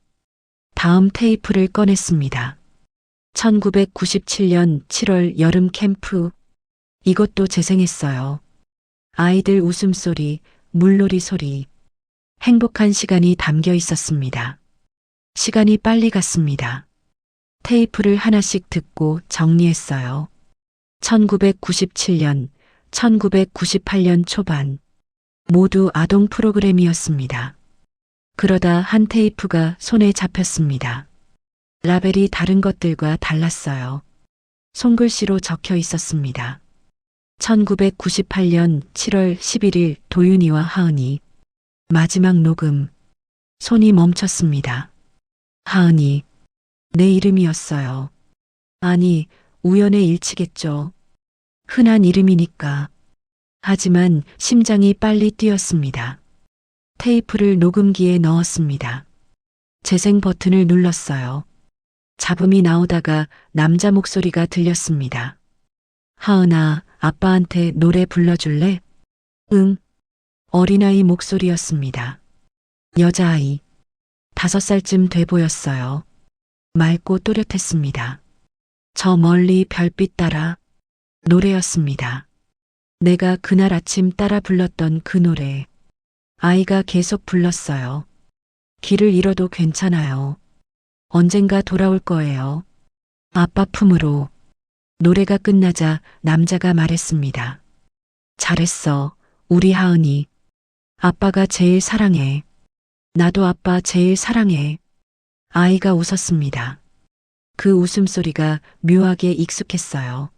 다음 테이프를 꺼냈습니다. 1997년 7월 여름 캠프. 이것도 재생했어요. 아이들 웃음소리, 물놀이 소리. 행복한 시간이 담겨 있었습니다. 시간이 빨리 갔습니다. 테이프를 하나씩 듣고 정리했어요. 1997년, 1998년 초반. 모두 아동 프로그램이었습니다. 그러다 한 테이프가 손에 잡혔습니다. 라벨이 다른 것들과 달랐어요. 손글씨로 적혀 있었습니다. 1998년 7월 11일 도윤이와 하은이. 마지막 녹음. 손이 멈췄습니다. 하은이. 내 이름이었어요. 아니, 우연의 일치겠죠. 흔한 이름이니까. 하지만 심장이 빨리 뛰었습니다. 테이프를 녹음기에 넣었습니다. 재생 버튼을 눌렀어요. 잡음이 나오다가 남자 목소리가 들렸습니다. 하은아, 아빠한테 노래 불러줄래? 응. 어린아이 목소리였습니다. 여자아이. 5살쯤 돼 보였어요. 맑고 또렷했습니다. 저 멀리 별빛 따라. 노래였습니다. 내가 그날 아침 따라 불렀던 그 노래. 아이가 계속 불렀어요. 길을 잃어도 괜찮아요. 언젠가 돌아올 거예요. 아빠 품으로. 노래가 끝나자 남자가 말했습니다. 잘했어, 우리 하은이. 아빠가 제일 사랑해. 나도 아빠 제일 사랑해. 아이가 웃었습니다. 그 웃음소리가 묘하게 익숙했어요.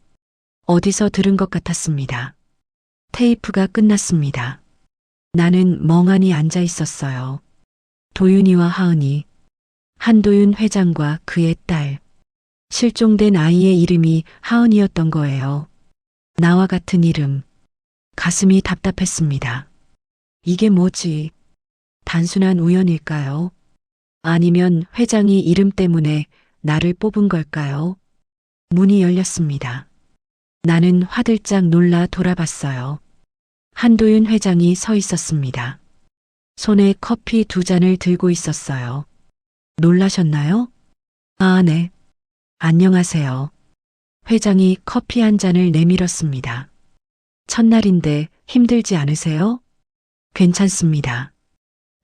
어디서 들은 것 같았습니다. 테이프가 끝났습니다. 나는 멍하니 앉아 있었어요. 도윤이와 하은이. 한도윤 회장과 그의 딸. 실종된 아이의 이름이 하은이였던 거예요. 나와 같은 이름. 가슴이 답답했습니다. 이게 뭐지? 단순한 우연일까요? 아니면 회장이 이름 때문에 나를 뽑은 걸까요? 문이 열렸습니다. 나는 화들짝 놀라 돌아봤어요. 한도윤 회장이 서 있었습니다. 손에 커피 2잔을 들고 있었어요. 놀라셨나요? 아, 네. 안녕하세요. 회장이 커피 한 잔을 내밀었습니다. 첫날인데 힘들지 않으세요? 괜찮습니다.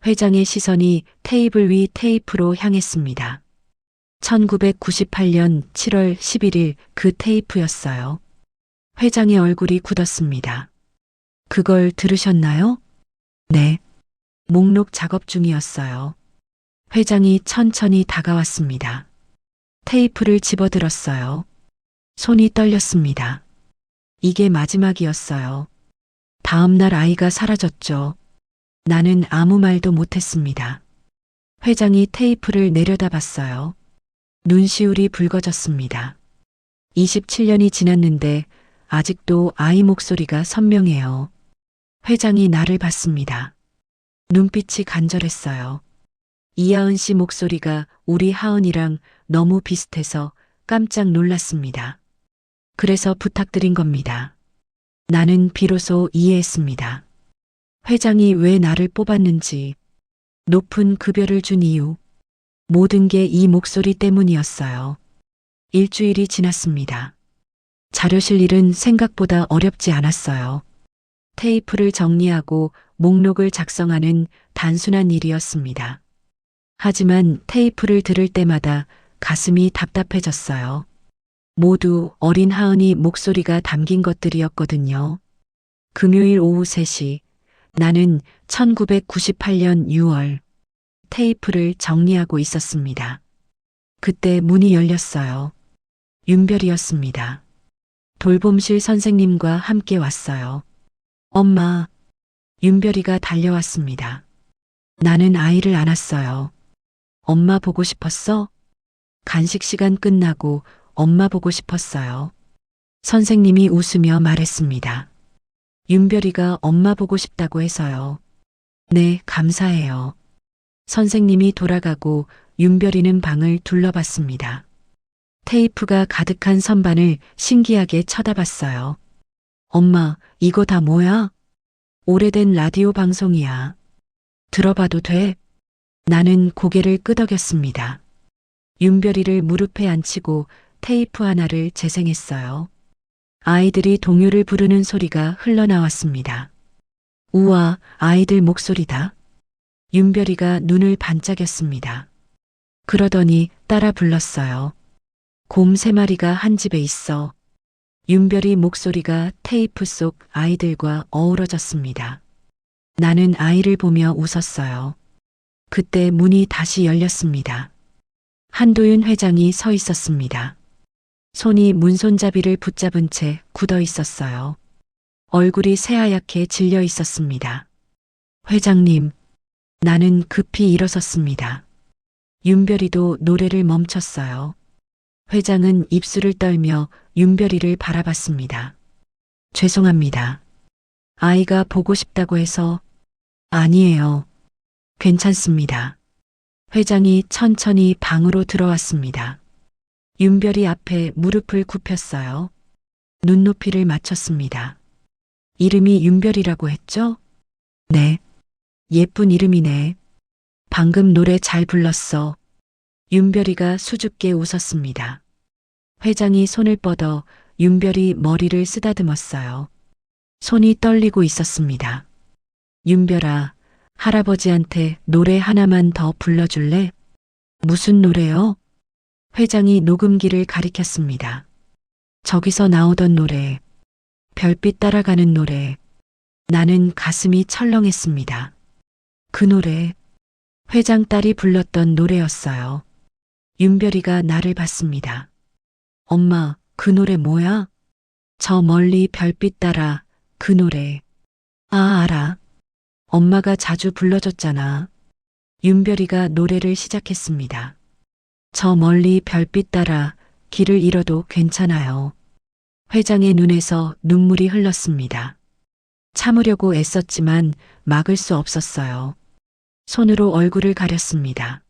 회장의 시선이 테이블 위 테이프로 향했습니다. 1998년 7월 11일 그 테이프였어요. 회장의 얼굴이 굳었습니다. 그걸 들으셨나요? 네. 목록 작업 중이었어요. 회장이 천천히 다가왔습니다. 테이프를 집어들었어요. 손이 떨렸습니다. 이게 마지막이었어요. 다음 날 아이가 사라졌죠. 나는 아무 말도 못했습니다. 회장이 테이프를 내려다봤어요. 눈시울이 붉어졌습니다. 27년이 지났는데 아직도 아이 목소리가 선명해요. 회장이 나를 봤습니다. 눈빛이 간절했어요. 이하은 씨 목소리가 우리 하은이랑 너무 비슷해서 깜짝 놀랐습니다. 그래서 부탁드린 겁니다. 나는 비로소 이해했습니다. 회장이 왜 나를 뽑았는지, 높은 급여를 준 이유, 모든 게 이 목소리 때문이었어요. 일주일이 지났습니다. 자료실 일은 생각보다 어렵지 않았어요. 테이프를 정리하고 목록을 작성하는 단순한 일이었습니다. 하지만 테이프를 들을 때마다 가슴이 답답해졌어요. 모두 어린 하은이 목소리가 담긴 것들이었거든요. 금요일 오후 3시, 나는 1998년 6월 테이프를 정리하고 있었습니다. 그때 문이 열렸어요. 윤별이었습니다. 돌봄실 선생님과 함께 왔어요. 엄마, 윤별이가 달려왔습니다. 나는 아이를 안았어요. 엄마 보고 싶었어? 간식 시간 끝나고 엄마 보고 싶었어요. 선생님이 웃으며 말했습니다. 윤별이가 엄마 보고 싶다고 해서요. 네, 감사해요. 선생님이 돌아가고 윤별이는 방을 둘러봤습니다. 테이프가 가득한 선반을 신기하게 쳐다봤어요. 엄마, 이거 다 뭐야? 오래된 라디오 방송이야. 들어봐도 돼? 나는 고개를 끄덕였습니다. 윤별이를 무릎에 앉히고 테이프 하나를 재생했어요. 아이들이 동요를 부르는 소리가 흘러나왔습니다. 우와, 아이들 목소리다. 윤별이가 눈을 반짝였습니다. 그러더니 따라 불렀어요. 곰 3마리가 한 집에 있어. 윤별이 목소리가 테이프 속 아이들과 어우러졌습니다. 나는 아이를 보며 웃었어요. 그때 문이 다시 열렸습니다. 한도윤 회장이 서 있었습니다. 손이 문손잡이를 붙잡은 채 굳어 있었어요. 얼굴이 새하얗게 질려 있었습니다. 회장님, 나는 급히 일어섰습니다. 윤별이도 노래를 멈췄어요. 회장은 입술을 떨며 윤별이를 바라봤습니다. 죄송합니다. 아이가 보고 싶다고 해서 아니에요. 괜찮습니다. 회장이 천천히 방으로 들어왔습니다. 윤별이 앞에 무릎을 굽혔어요. 눈높이를 맞췄습니다. 이름이 윤별이라고 했죠? 네. 예쁜 이름이네. 방금 노래 잘 불렀어. 윤별이가 수줍게 웃었습니다. 회장이 손을 뻗어 윤별이 머리를 쓰다듬었어요. 손이 떨리고 있었습니다. 윤별아, 할아버지한테 노래 하나만 더 불러줄래? 무슨 노래요? 회장이 녹음기를 가리켰습니다. 저기서 나오던 노래, 별빛 따라가는 노래. 나는 가슴이 철렁했습니다. 그 노래, 회장 딸이 불렀던 노래였어요. 윤별이가 나를 봤습니다. 엄마, 그 노래 뭐야? 저 멀리 별빛 따라 그 노래. 아, 알아. 엄마가 자주 불러줬잖아. 윤별이가 노래를 시작했습니다. 저 멀리 별빛 따라 길을 잃어도 괜찮아요. 회장의 눈에서 눈물이 흘렀습니다. 참으려고 애썼지만 막을 수 없었어요. 손으로 얼굴을 가렸습니다.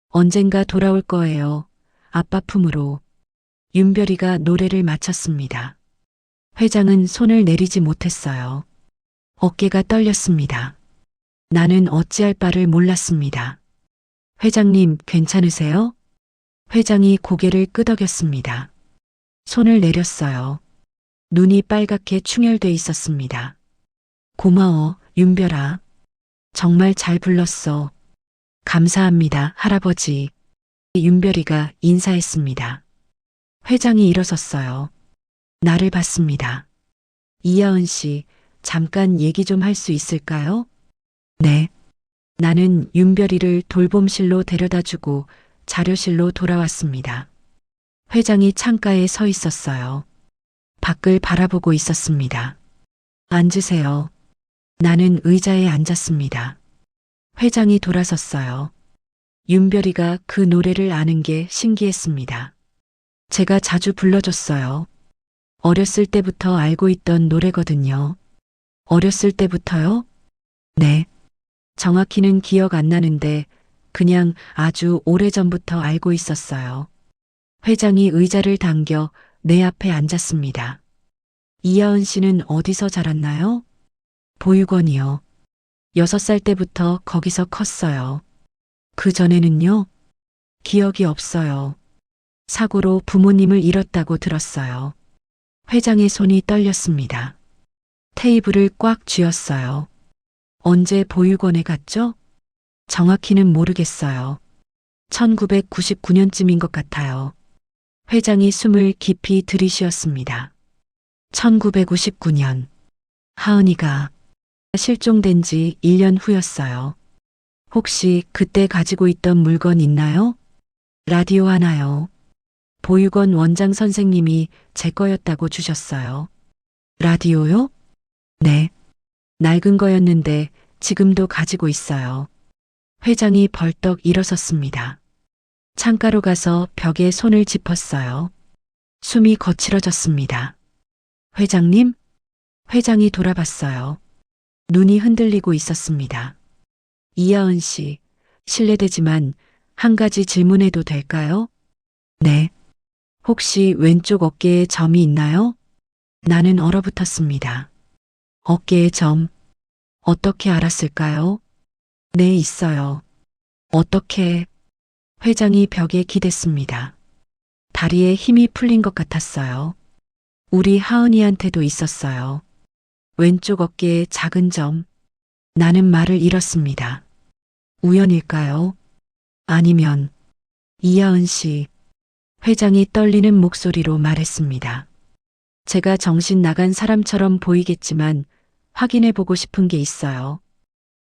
언젠가 돌아올 거예요. 아빠 품으로. 윤별이가 노래를 마쳤습니다. 회장은 손을 내리지 못했어요. 어깨가 떨렸습니다. 나는 어찌할 바를 몰랐습니다. 회장님, 괜찮으세요? 회장이 고개를 끄덕였습니다. 손을 내렸어요. 눈이 빨갛게 충혈돼 있었습니다. 고마워, 윤별아. 정말 잘 불렀어. 감사합니다, 할아버지. 윤별이가 인사했습니다. 회장이 일어섰어요. 나를 봤습니다. 이하은 씨, 잠깐 얘기 좀 할 수 있을까요? 네. 나는 윤별이를 돌봄실로 데려다 주고 자료실로 돌아왔습니다. 회장이 창가에 서 있었어요. 밖을 바라보고 있었습니다. 앉으세요. 나는 의자에 앉았습니다. 회장이 돌아섰어요. 윤별이가 그 노래를 아는 게 신기했습니다. 제가 자주 불러줬어요. 어렸을 때부터 알고 있던 노래거든요. 어렸을 때부터요? 네. 정확히는 기억 안 나는데 그냥 아주 오래전부터 알고 있었어요. 회장이 의자를 당겨 내 앞에 앉았습니다. 이하은 씨는 어디서 자랐나요? 보육원이요. 6살 때부터 거기서 컸어요. 그 전에는요? 기억이 없어요. 사고로 부모님을 잃었다고 들었어요. 회장의 손이 떨렸습니다. 테이블을 꽉 쥐었어요. 언제 보육원에 갔죠? 정확히는 모르겠어요. 1999년쯤인 것 같아요. 회장이 숨을 깊이 들이쉬었습니다. 1999년. 하은이가 실종된 지 1년 후였어요. 혹시 그때 가지고 있던 물건 있나요? 라디오 하나요. 보육원 원장 선생님이 제 거였다고 주셨어요. 라디오요? 네. 낡은 거였는데 지금도 가지고 있어요. 회장이 벌떡 일어섰습니다. 창가로 가서 벽에 손을 짚었어요. 숨이 거칠어졌습니다. 회장님? 회장이 돌아봤어요. 눈이 흔들리고 있었습니다. 이하은 씨, 실례되지만 한 가지 질문해도 될까요? 네. 혹시 왼쪽 어깨에 점이 있나요? 나는 얼어붙었습니다. 어깨에 점. 어떻게 알았을까요? 네, 있어요. 어떻게? 회장이 벽에 기댔습니다. 다리에 힘이 풀린 것 같았어요. 우리 하은이한테도 있었어요. 왼쪽 어깨에 작은 점. 나는 말을 잃었습니다. 우연일까요? 아니면 이하은 씨. 회장이 떨리는 목소리로 말했습니다. 제가 정신 나간 사람처럼 보이겠지만 확인해 보고 싶은 게 있어요.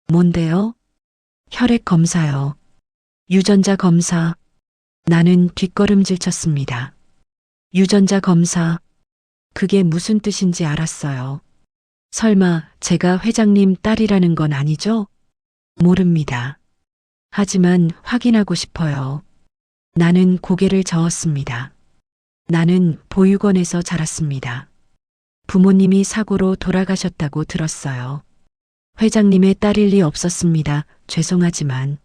뭔데요? 혈액 검사요. 유전자 검사. 나는 뒷걸음질 쳤습니다. 유전자 검사. 그게 무슨 뜻인지 알았어요. 설마 제가 회장님 딸이라는 건 아니죠? 모릅니다. 하지만 확인하고 싶어요. 나는 고개를 저었습니다. 나는 보육원에서 자랐습니다. 부모님이 사고로 돌아가셨다고 들었어요. 회장님의 딸일 리 없었습니다. 죄송하지만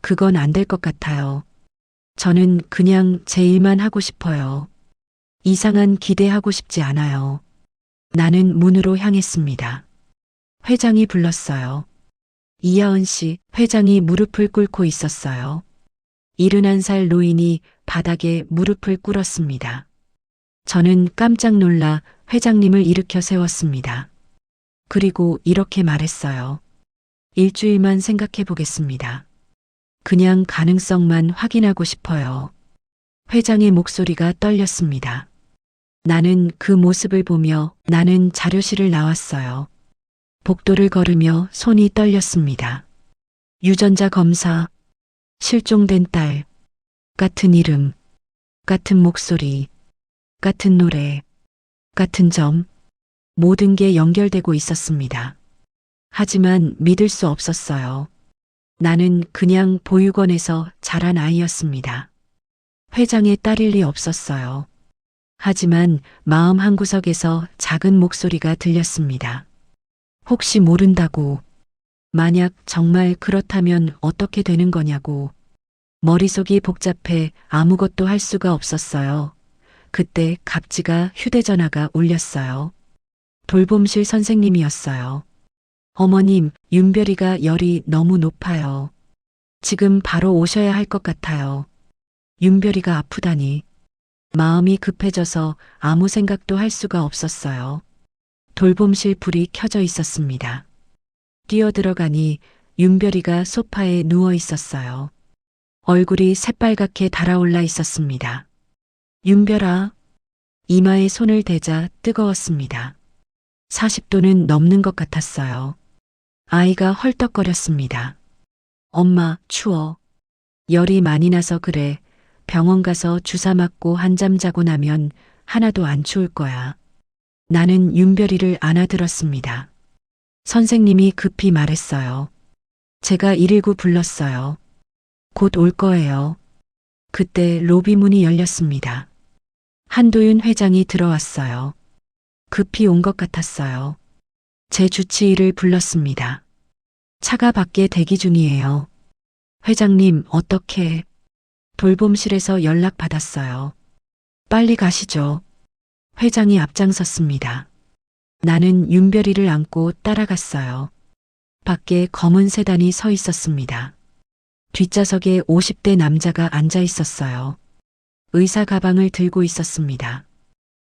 그건 안 될 것 같아요. 저는 그냥 제 일만 하고 싶어요. 이상한 기대하고 싶지 않아요. 나는 문으로 향했습니다. 회장이 불렀어요. 이하은 씨, 회장이 무릎을 꿇고 있었어요. 71살 노인이 바닥에 무릎을 꿇었습니다. 저는 깜짝 놀라 회장님을 일으켜 세웠습니다. 그리고 이렇게 말했어요. 일주일만 생각해 보겠습니다. 그냥 가능성만 확인하고 싶어요. 회장의 목소리가 떨렸습니다. 나는 그 모습을 보며 나는 자료실을 나왔어요. 복도를 걸으며 손이 떨렸습니다. 유전자 검사, 실종된 딸, 같은 이름, 같은 목소리, 같은 노래, 같은 점, 모든 게 연결되고 있었습니다. 하지만 믿을 수 없었어요. 나는 그냥 보육원에서 자란 아이였습니다. 회장의 딸일 리 없었어요. 하지만 마음 한구석에서 작은 목소리가 들렸습니다. 혹시 모른다고. 만약 정말 그렇다면 어떻게 되는 거냐고. 머릿속이 복잡해 아무것도 할 수가 없었어요. 그때 갑지가 휴대전화가 울렸어요. 돌봄실 선생님이었어요. 어머님, 윤별이가 열이 너무 높아요. 지금 바로 오셔야 할 것 같아요. 윤별이가 아프다니. 마음이 급해져서 아무 생각도 할 수가 없었어요. 돌봄실 불이 켜져 있었습니다. 뛰어들어가니 윤별이가 소파에 누워 있었어요. 얼굴이 새빨갛게 달아올라 있었습니다. 윤별아. 이마에 손을 대자 뜨거웠습니다. 40도는 넘는 것 같았어요. 아이가 헐떡거렸습니다. 엄마, 추워. 열이 많이 나서 그래. 병원 가서 주사 맞고 한잠 자고 나면 하나도 안 추울 거야. 나는 윤별이를 안아들었습니다. 선생님이 급히 말했어요. 제가 119 불렀어요. 곧 올 거예요. 그때 로비 문이 열렸습니다. 한도윤 회장이 들어왔어요. 급히 온 것 같았어요. 제 주치의를 불렀습니다. 차가 밖에 대기 중이에요. 회장님, 어떻게? 돌봄실에서 연락 받았어요. 빨리 가시죠. 회장이 앞장섰습니다. 나는 윤별이를 안고 따라갔어요. 밖에 검은 세단이 서 있었습니다. 뒷좌석에 50대 남자가 앉아 있었어요. 의사 가방을 들고 있었습니다.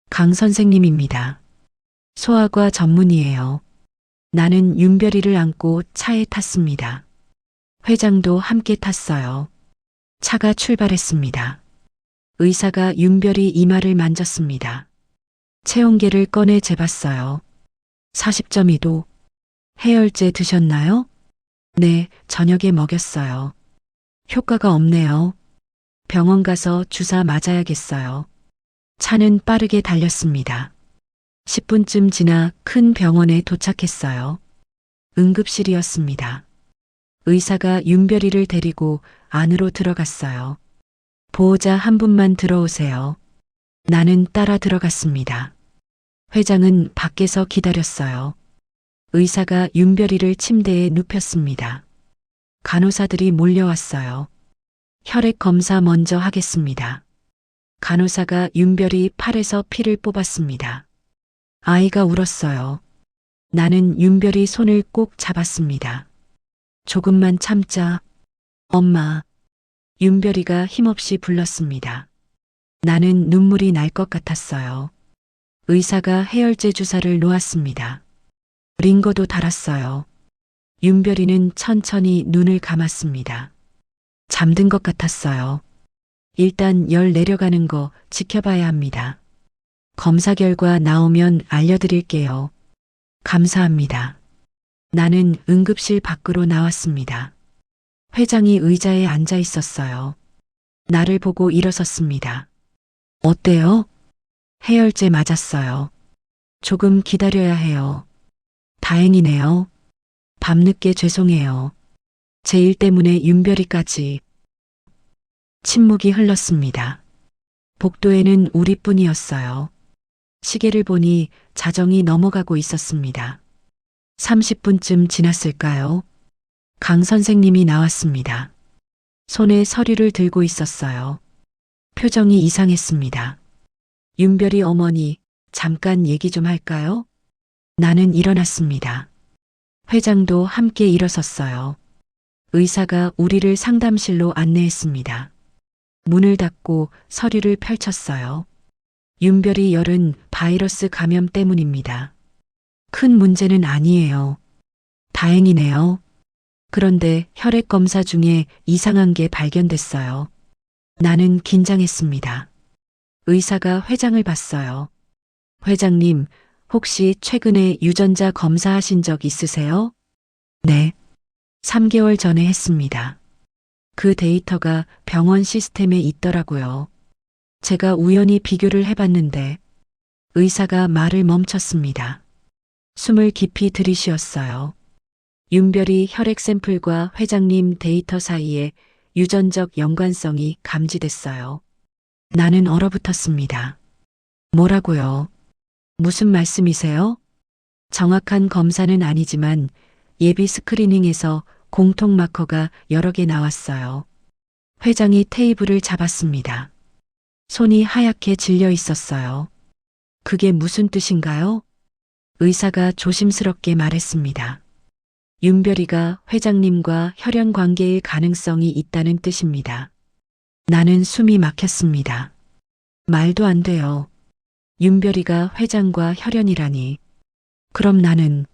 강 선생님입니다. 소아과 전문의예요. 나는 윤별이를 안고 차에 탔습니다. 회장도 함께 탔어요. 차가 출발했습니다. 의사가 윤별이 이마를 만졌습니다. 체온계를 꺼내 재봤어요. 40.2도. 해열제 드셨나요? 네, 저녁에 먹였어요. 효과가 없네요. 병원 가서 주사 맞아야겠어요. 차는 빠르게 달렸습니다. 10분쯤 지나 큰 병원에 도착했어요. 응급실이었습니다. 의사가 윤별이를 데리고 안으로 들어갔어요. 보호자 한 분만 들어오세요. 나는 따라 들어갔습니다. 회장은 밖에서 기다렸어요. 의사가 윤별이를 침대에 눕혔습니다. 간호사들이 몰려왔어요. 혈액 검사 먼저 하겠습니다. 간호사가 윤별이 팔에서 피를 뽑았습니다. 아이가 울었어요. 나는 윤별이 손을 꼭 잡았습니다. 조금만 참자. 엄마. 윤별이가 힘없이 불렀습니다. 나는 눈물이 날 것 같았어요. 의사가 해열제 주사를 놓았습니다. 링거도 달았어요. 윤별이는 천천히 눈을 감았습니다. 잠든 것 같았어요. 일단 열 내려가는 거 지켜봐야 합니다. 검사 결과 나오면 알려드릴게요. 감사합니다. 나는 응급실 밖으로 나왔습니다. 회장이 의자에 앉아 있었어요. 나를 보고 일어섰습니다. 어때요? 해열제 맞았어요. 조금 기다려야 해요. 다행이네요. 밤늦게 죄송해요. 제 일 때문에 윤별이까지. 침묵이 흘렀습니다. 복도에는 우리뿐이었어요. 시계를 보니 자정이 넘어가고 있었습니다. 30분쯤 지났을까요? 강 선생님이 나왔습니다. 손에 서류를 들고 있었어요. 표정이 이상했습니다. 윤별이 어머니, 잠깐 얘기 좀 할까요? 나는 일어났습니다. 회장도 함께 일어섰어요. 의사가 우리를 상담실로 안내했습니다. 문을 닫고 서류를 펼쳤어요. 윤별이 열은 바이러스 감염 때문입니다. 큰 문제는 아니에요. 다행이네요. 그런데 혈액 검사 중에 이상한 게 발견됐어요. 나는 긴장했습니다. 의사가 회장을 봤어요. 회장님, 혹시 최근에 유전자 검사하신 적 있으세요? 네. 3개월 전에 했습니다. 그 데이터가 병원 시스템에 있더라고요. 제가 우연히 비교를 해봤는데 의사가 말을 멈췄습니다. 숨을 깊이 들이쉬었어요. 윤별이 혈액 샘플과 회장님 데이터 사이에 유전적 연관성이 감지됐어요. 나는 얼어붙었습니다. 뭐라고요? 무슨 말씀이세요? 정확한 검사는 아니지만 예비 스크리닝에서 공통 마커가 여러 개 나왔어요. 회장이 테이블을 잡았습니다. 손이 하얗게 질려 있었어요. 그게 무슨 뜻인가요? 의사가 조심스럽게 말했습니다. 윤별이가 회장님과 혈연 관계일 가능성이 있다는 뜻입니다. 나는 숨이 막혔습니다. 말도 안 돼요. 윤별이가 회장과 혈연이라니. 그럼 나는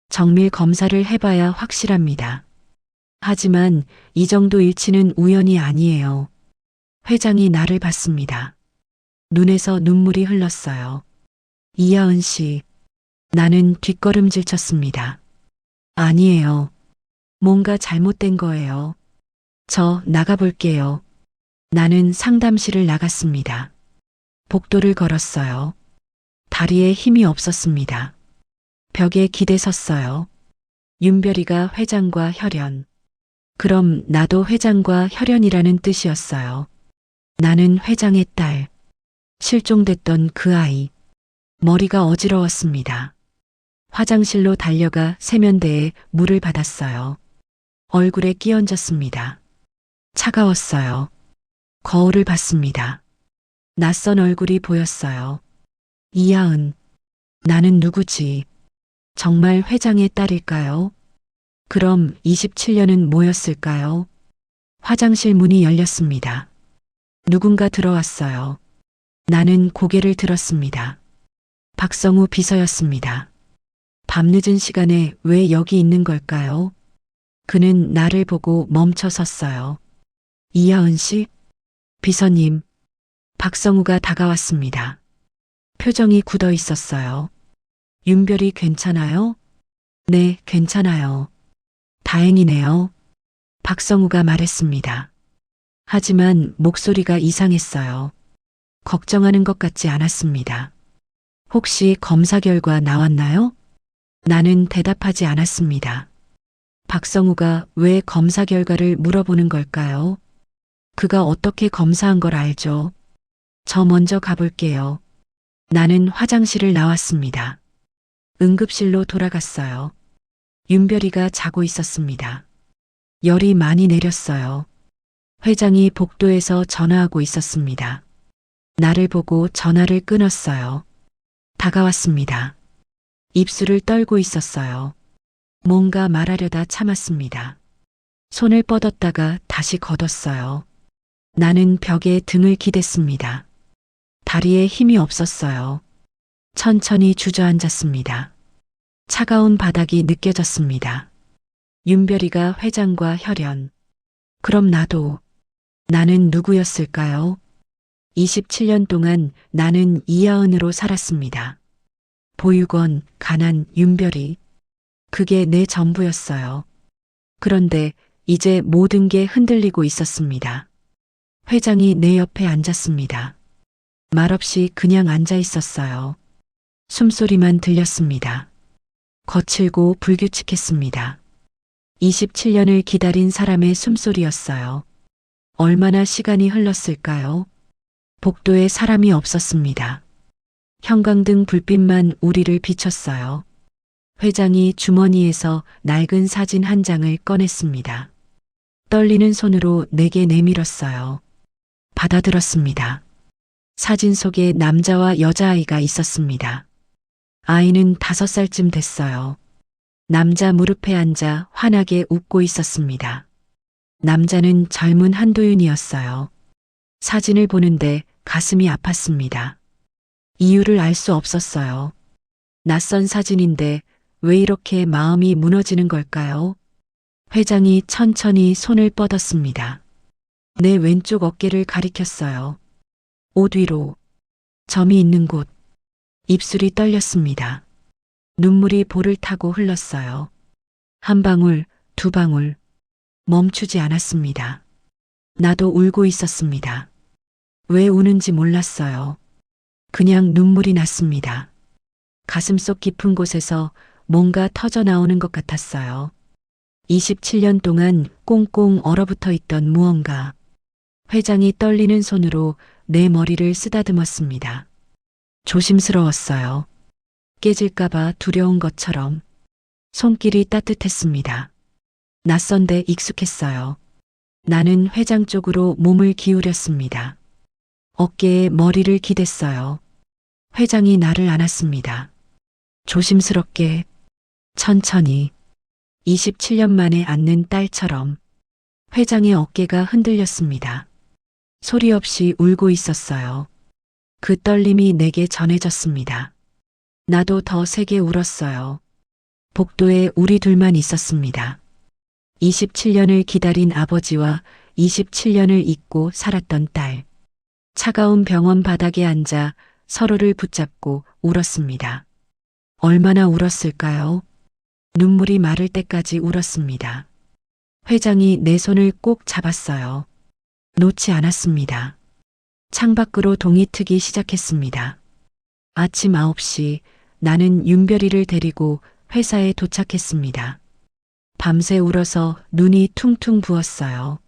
정밀 검사를 해봐야 확실합니다. 하지만 이 정도 일치는 우연이 아니에요. 회장이 나를 봤습니다. 눈에서 눈물이 흘렀어요. 이하은 씨. 나는 뒷걸음질 쳤습니다. 아니에요. 뭔가 잘못된 거예요. 저 나가볼게요. 나는 상담실을 나갔습니다. 복도를 걸었어요. 다리에 힘이 없었습니다. 벽에 기대 섰어요. 윤별이가 회장과 혈연. 그럼 나도 회장과 혈연이라는 뜻이었어요. 나는 회장의 딸. 실종됐던 그 아이. 머리가 어지러웠습니다. 화장실로 달려가 세면대에 물을 받았어요. 얼굴에 끼얹었습니다. 차가웠어요. 거울을 봤습니다. 낯선 얼굴이 보였어요. 이하은. 나는 누구지? 정말 회장의 딸일까요? 그럼 27년은 뭐였을까요? 화장실 문이 열렸습니다. 누군가 들어왔어요. 나는 고개를 들었습니다. 박성우 비서였습니다. 밤늦은 시간에 왜 여기 있는 걸까요? 그는 나를 보고 멈춰 섰어요. 이하은 씨? 비서님, 박성우가 다가왔습니다. 표정이 굳어 있었어요. 윤별이 괜찮아요? 네, 괜찮아요. 다행이네요. 박성우가 말했습니다. 하지만 목소리가 이상했어요. 걱정하는 것 같지 않았습니다. 혹시 검사 결과 나왔나요? 나는 대답하지 않았습니다. 박성우가 왜 검사 결과를 물어보는 걸까요? 그가 어떻게 검사한 걸 알죠? 저 먼저 가볼게요. 나는 화장실을 나왔습니다. 응급실로 돌아갔어요. 윤별이가 자고 있었습니다. 열이 많이 내렸어요. 회장이 복도에서 전화하고 있었습니다. 나를 보고 전화를 끊었어요. 다가왔습니다. 입술을 떨고 있었어요. 뭔가 말하려다 참았습니다. 손을 뻗었다가 다시 걷었어요. 나는 벽에 등을 기댔습니다. 다리에 힘이 없었어요. 천천히 주저앉았습니다. 차가운 바닥이 느껴졌습니다. 윤별이가 회장과 혈연. 그럼 나도. 나는 누구였을까요? 27년 동안 나는 이하은으로 살았습니다. 보육원, 가난, 윤별이. 그게 내 전부였어요. 그런데 이제 모든 게 흔들리고 있었습니다. 회장이 내 옆에 앉았습니다. 말없이 그냥 앉아 있었어요. 숨소리만 들렸습니다. 거칠고 불규칙했습니다. 27년을 기다린 사람의 숨소리였어요. 얼마나 시간이 흘렀을까요? 복도에 사람이 없었습니다. 형광등 불빛만 우리를 비췄어요. 회장이 주머니에서 낡은 사진 한 장을 꺼냈습니다. 떨리는 손으로 내게 내밀었어요. 받아들었습니다. 사진 속에 남자와 여자아이가 있었습니다. 아이는 5살쯤 됐어요. 남자 무릎에 앉아 환하게 웃고 있었습니다. 남자는 젊은 한도윤이었어요. 사진을 보는데 가슴이 아팠습니다. 이유를 알 수 없었어요. 낯선 사진인데 왜 이렇게 마음이 무너지는 걸까요? 회장이 천천히 손을 뻗었습니다. 내 왼쪽 어깨를 가리켰어요. 옷 위로, 점이 있는 곳, 입술이 떨렸습니다. 눈물이 볼을 타고 흘렀어요. 한 방울, 두 방울, 멈추지 않았습니다. 나도 울고 있었습니다. 왜 우는지 몰랐어요. 그냥 눈물이 났습니다. 가슴속 깊은 곳에서 뭔가 터져 나오는 것 같았어요. 27년 동안 꽁꽁 얼어붙어 있던 무언가. 회장이 떨리는 손으로 내 머리를 쓰다듬었습니다. 조심스러웠어요. 깨질까봐 두려운 것처럼. 손길이 따뜻했습니다. 낯선데 익숙했어요. 나는 회장 쪽으로 몸을 기울였습니다. 어깨에 머리를 기댔어요. 회장이 나를 안았습니다. 조심스럽게, 천천히, 27년 만에 안는 딸처럼. 회장의 어깨가 흔들렸습니다. 소리 없이 울고 있었어요. 그 떨림이 내게 전해졌습니다. 나도 더 세게 울었어요. 복도에 우리 둘만 있었습니다. 27년을 기다린 아버지와 27년을 잊고 살았던 딸. 차가운 병원 바닥에 앉아 서로를 붙잡고 울었습니다. 얼마나 울었을까요? 눈물이 마를 때까지 울었습니다. 회장이 내 손을 꼭 잡았어요. 놓지 않았습니다. 창밖으로 동이 트기 시작했습니다. 아침 9시 나는 윤별이를 데리고 회사에 도착했습니다. 밤새 울어서 눈이 퉁퉁 부었어요.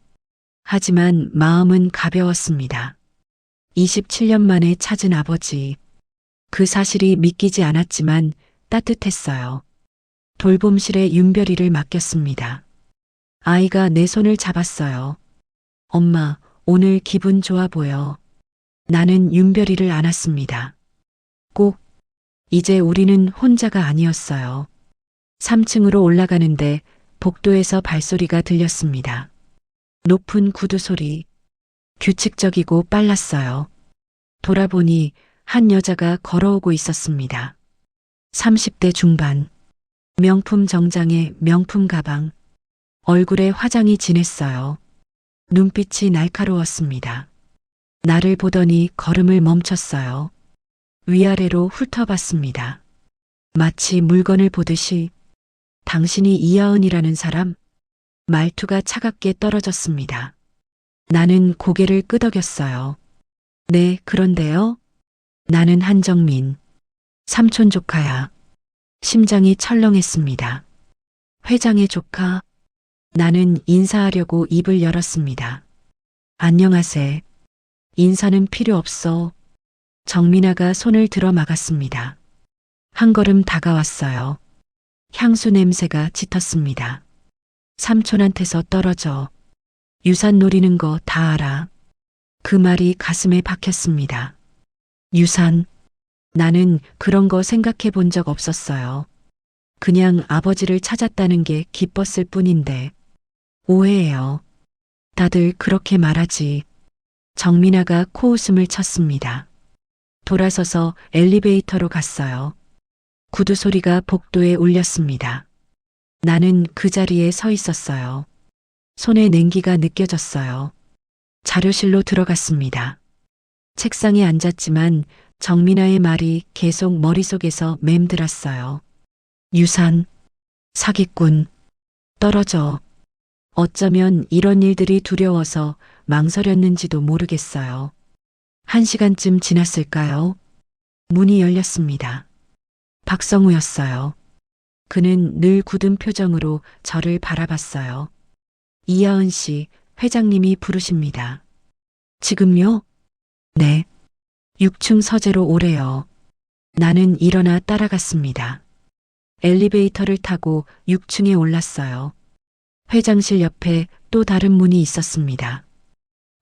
하지만 마음은 가벼웠습니다. 27년 만에 찾은 아버지. 그 사실이 믿기지 않았지만 따뜻했어요. 돌봄실에 윤별이를 맡겼습니다. 아이가 내 손을 잡았어요. 엄마, 오늘 기분 좋아 보여. 나는 윤별이를 안았습니다. 꼭, 이제 우리는 혼자가 아니었어요. 3층으로 올라가는데 복도에서 발소리가 들렸습니다. 높은 구두 소리. 규칙적이고 빨랐어요. 돌아보니 한 여자가 걸어오고 있었습니다. 30대 중반. 명품 정장에 명품 가방. 얼굴에 화장이 진했어요. 눈빛이 날카로웠습니다. 나를 보더니 걸음을 멈췄어요. 위아래로 훑어봤습니다. 마치 물건을 보듯이 당신이 이하은이라는 사람? 말투가 차갑게 떨어졌습니다. 나는 고개를 끄덕였어요. 네, 그런데요? 나는 한정민. 삼촌 조카야. 심장이 철렁했습니다. 회장의 조카. 나는 인사하려고 입을 열었습니다. 안녕하세. 인사는 필요 없어. 정민아가 손을 들어 막았습니다. 한 걸음 다가왔어요. 향수 냄새가 짙었습니다. 삼촌한테서 떨어져. 유산 노리는 거 다 알아. 그 말이 가슴에 박혔습니다. 유산. 나는 그런 거 생각해 본 적 없었어요. 그냥 아버지를 찾았다는 게 기뻤을 뿐인데. 오해예요. 다들 그렇게 말하지. 정민아가 코웃음을 쳤습니다. 돌아서서 엘리베이터로 갔어요. 구두 소리가 복도에 울렸습니다. 나는 그 자리에 서 있었어요. 손에 냉기가 느껴졌어요. 자료실로 들어갔습니다. 책상에 앉았지만 정민아의 말이 계속 머릿속에서 맴들었어요. 유산, 사기꾼, 떨어져. 어쩌면 이런 일들이 두려워서 망설였는지도 모르겠어요. 1시간쯤 지났을까요? 문이 열렸습니다. 박성우였어요. 그는 늘 굳은 표정으로 저를 바라봤어요. 이하은 씨, 회장님이 부르십니다. 지금요? 네. 6층 서재로 오래요. 나는 일어나 따라갔습니다. 엘리베이터를 타고 6층에 올랐어요. 회장실 옆에 또 다른 문이 있었습니다.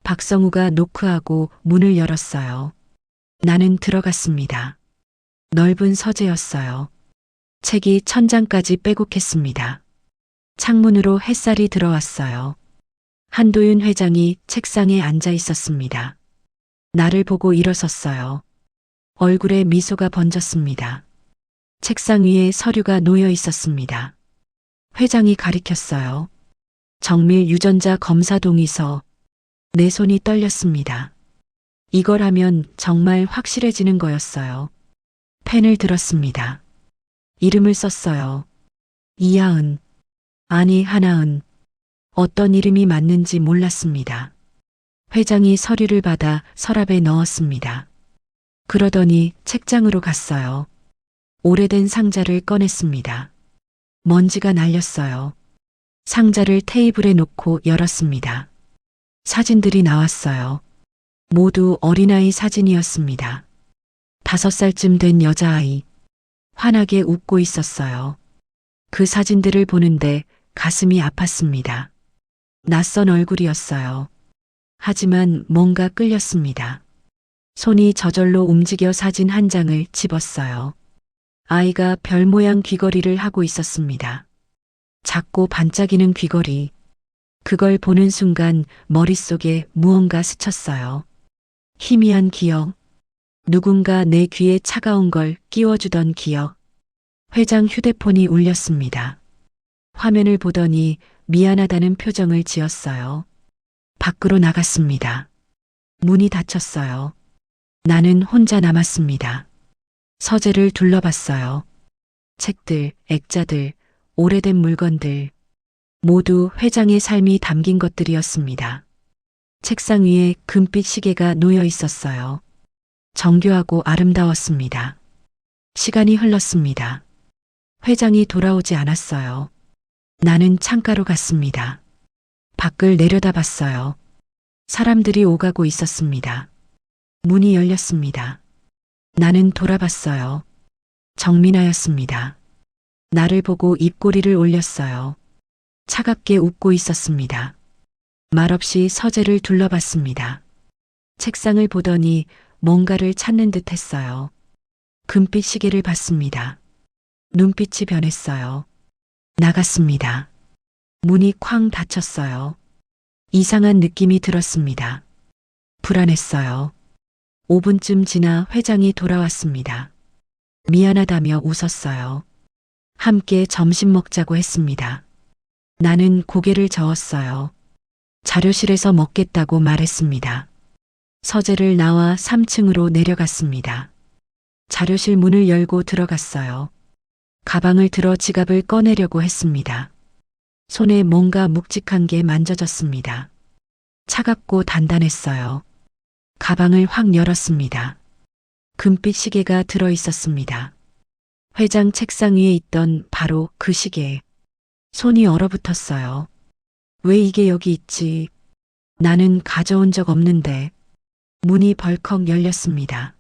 박성우가 노크하고 문을 열었어요. 나는 들어갔습니다. 넓은 서재였어요. 책이 천장까지 빼곡했습니다. 창문으로 햇살이 들어왔어요. 한도윤 회장이 책상에 앉아 있었습니다. 나를 보고 일어섰어요. 얼굴에 미소가 번졌습니다. 책상 위에 서류가 놓여 있었습니다. 회장이 가리켰어요. 정밀 유전자 검사 동의서. 내 손이 떨렸습니다. 이걸 하면 정말 확실해지는 거였어요. 펜을 들었습니다. 이름을 썼어요. 이하은. 아니, 하나은. 어떤 이름이 맞는지 몰랐습니다. 회장이 서류를 받아 서랍에 넣었습니다. 그러더니 책장으로 갔어요. 오래된 상자를 꺼냈습니다. 먼지가 날렸어요. 상자를 테이블에 놓고 열었습니다. 사진들이 나왔어요. 모두 어린아이 사진이었습니다. 5살쯤 된 여자아이. 환하게 웃고 있었어요. 그 사진들을 보는데 가슴이 아팠습니다. 낯선 얼굴이었어요. 하지만 뭔가 끌렸습니다. 손이 저절로 움직여 사진 한 장을 집었어요. 아이가 별 모양 귀걸이를 하고 있었습니다. 작고 반짝이는 귀걸이. 그걸 보는 순간 머릿속에 무언가 스쳤어요. 희미한 기억. 누군가 내 귀에 차가운 걸 끼워주던 기억. 회장 휴대폰이 울렸습니다. 화면을 보더니 미안하다는 표정을 지었어요. 밖으로 나갔습니다. 문이 닫혔어요. 나는 혼자 남았습니다. 서재를 둘러봤어요. 책들, 액자들, 오래된 물건들. 모두 회장의 삶이 담긴 것들이었습니다. 책상 위에 금빛 시계가 놓여 있었어요. 정교하고 아름다웠습니다. 시간이 흘렀습니다. 회장이 돌아오지 않았어요. 나는 창가로 갔습니다. 밖을 내려다봤어요. 사람들이 오가고 있었습니다. 문이 열렸습니다. 나는 돌아봤어요. 정민아였습니다. 나를 보고 입꼬리를 올렸어요. 차갑게 웃고 있었습니다. 말없이 서재를 둘러봤습니다. 책상을 보더니 뭔가를 찾는 듯 했어요. 금빛 시계를 봤습니다. 눈빛이 변했어요. 나갔습니다. 문이 쾅 닫혔어요. 이상한 느낌이 들었습니다. 불안했어요. 5분쯤 지나 회장이 돌아왔습니다. 미안하다며 웃었어요. 함께 점심 먹자고 했습니다. 나는 고개를 저었어요. 자료실에서 먹겠다고 말했습니다. 서재를 나와 3층으로 내려갔습니다. 자료실 문을 열고 들어갔어요. 가방을 들어 지갑을 꺼내려고 했습니다. 손에 뭔가 묵직한 게 만져졌습니다. 차갑고 단단했어요. 가방을 확 열었습니다. 금빛 시계가 들어 있었습니다. 회장 책상 위에 있던 바로 그 시계. 손이 얼어붙었어요. 왜 이게 여기 있지? 나는 가져온 적 없는데. 문이 벌컥 열렸습니다.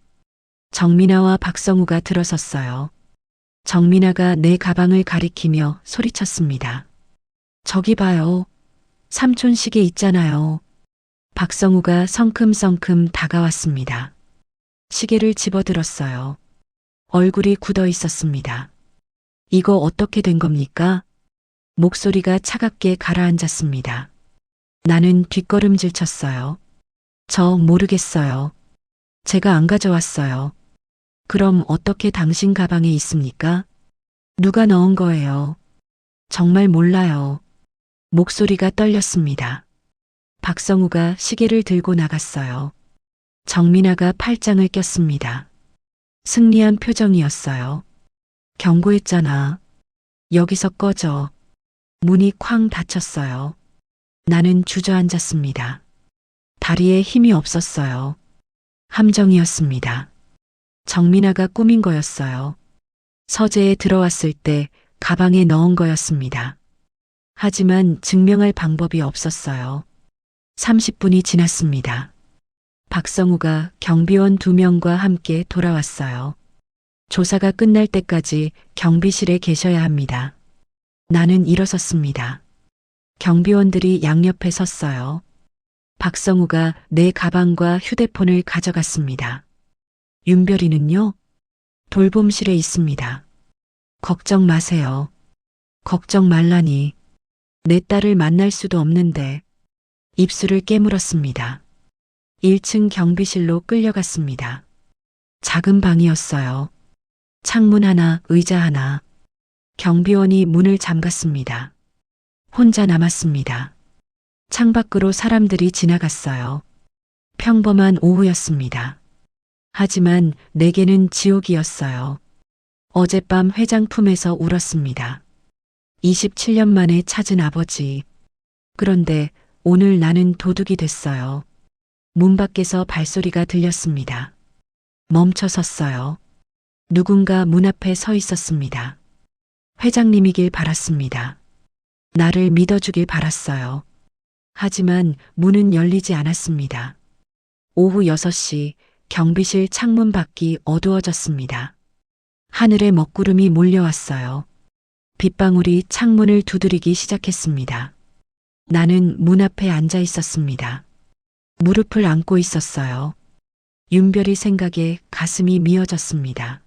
정민아와 박성우가 들어섰어요. 정민아가 내 가방을 가리키며 소리쳤습니다. 저기 봐요. 삼촌 시계 있잖아요. 박성우가 성큼성큼 다가왔습니다. 시계를 집어들었어요. 얼굴이 굳어 있었습니다. 이거 어떻게 된 겁니까? 목소리가 차갑게 가라앉았습니다. 나는 뒷걸음질 쳤어요. 저 모르겠어요. 제가 안 가져왔어요. 그럼 어떻게 당신 가방에 있습니까? 누가 넣은 거예요? 정말 몰라요. 목소리가 떨렸습니다. 박성우가 시계를 들고 나갔어요. 정민아가 팔짱을 꼈습니다. 승리한 표정이었어요. 경고했잖아. 여기서 꺼져. 문이 쾅 닫혔어요. 나는 주저앉았습니다. 다리에 힘이 없었어요. 함정이었습니다. 정민아가 꾸민 거였어요. 서재에 들어왔을 때 가방에 넣은 거였습니다. 하지만 증명할 방법이 없었어요. 30분이 지났습니다. 박성우가 경비원 2명과 함께 돌아왔어요. 조사가 끝날 때까지 경비실에 계셔야 합니다. 나는 일어섰습니다. 경비원들이 양옆에 섰어요. 박성우가 내 가방과 휴대폰을 가져갔습니다. 윤별이는요? 돌봄실에 있습니다. 걱정 마세요. 걱정 말라니. 내 딸을 만날 수도 없는데. 입술을 깨물었습니다. 1층 경비실로 끌려갔습니다. 작은 방이었어요. 창문 하나, 의자 하나. 경비원이 문을 잠갔습니다. 혼자 남았습니다. 창밖으로 사람들이 지나갔어요. 평범한 오후였습니다. 하지만 내게는 지옥이었어요. 어젯밤 회장 품에서 울었습니다. 27년 만에 찾은 아버지. 그런데 오늘 나는 도둑이 됐어요. 문 밖에서 발소리가 들렸습니다. 멈춰 섰어요. 누군가 문 앞에 서 있었습니다. 회장님이길 바랐습니다. 나를 믿어주길 바랐어요. 하지만 문은 열리지 않았습니다. 오후 6시 경비실 창문 밖이 어두워졌습니다. 하늘에 먹구름이 몰려왔어요. 빗방울이 창문을 두드리기 시작했습니다. 나는 문 앞에 앉아 있었습니다. 무릎을 안고 있었어요. 윤별이 생각에 가슴이 미어졌습니다.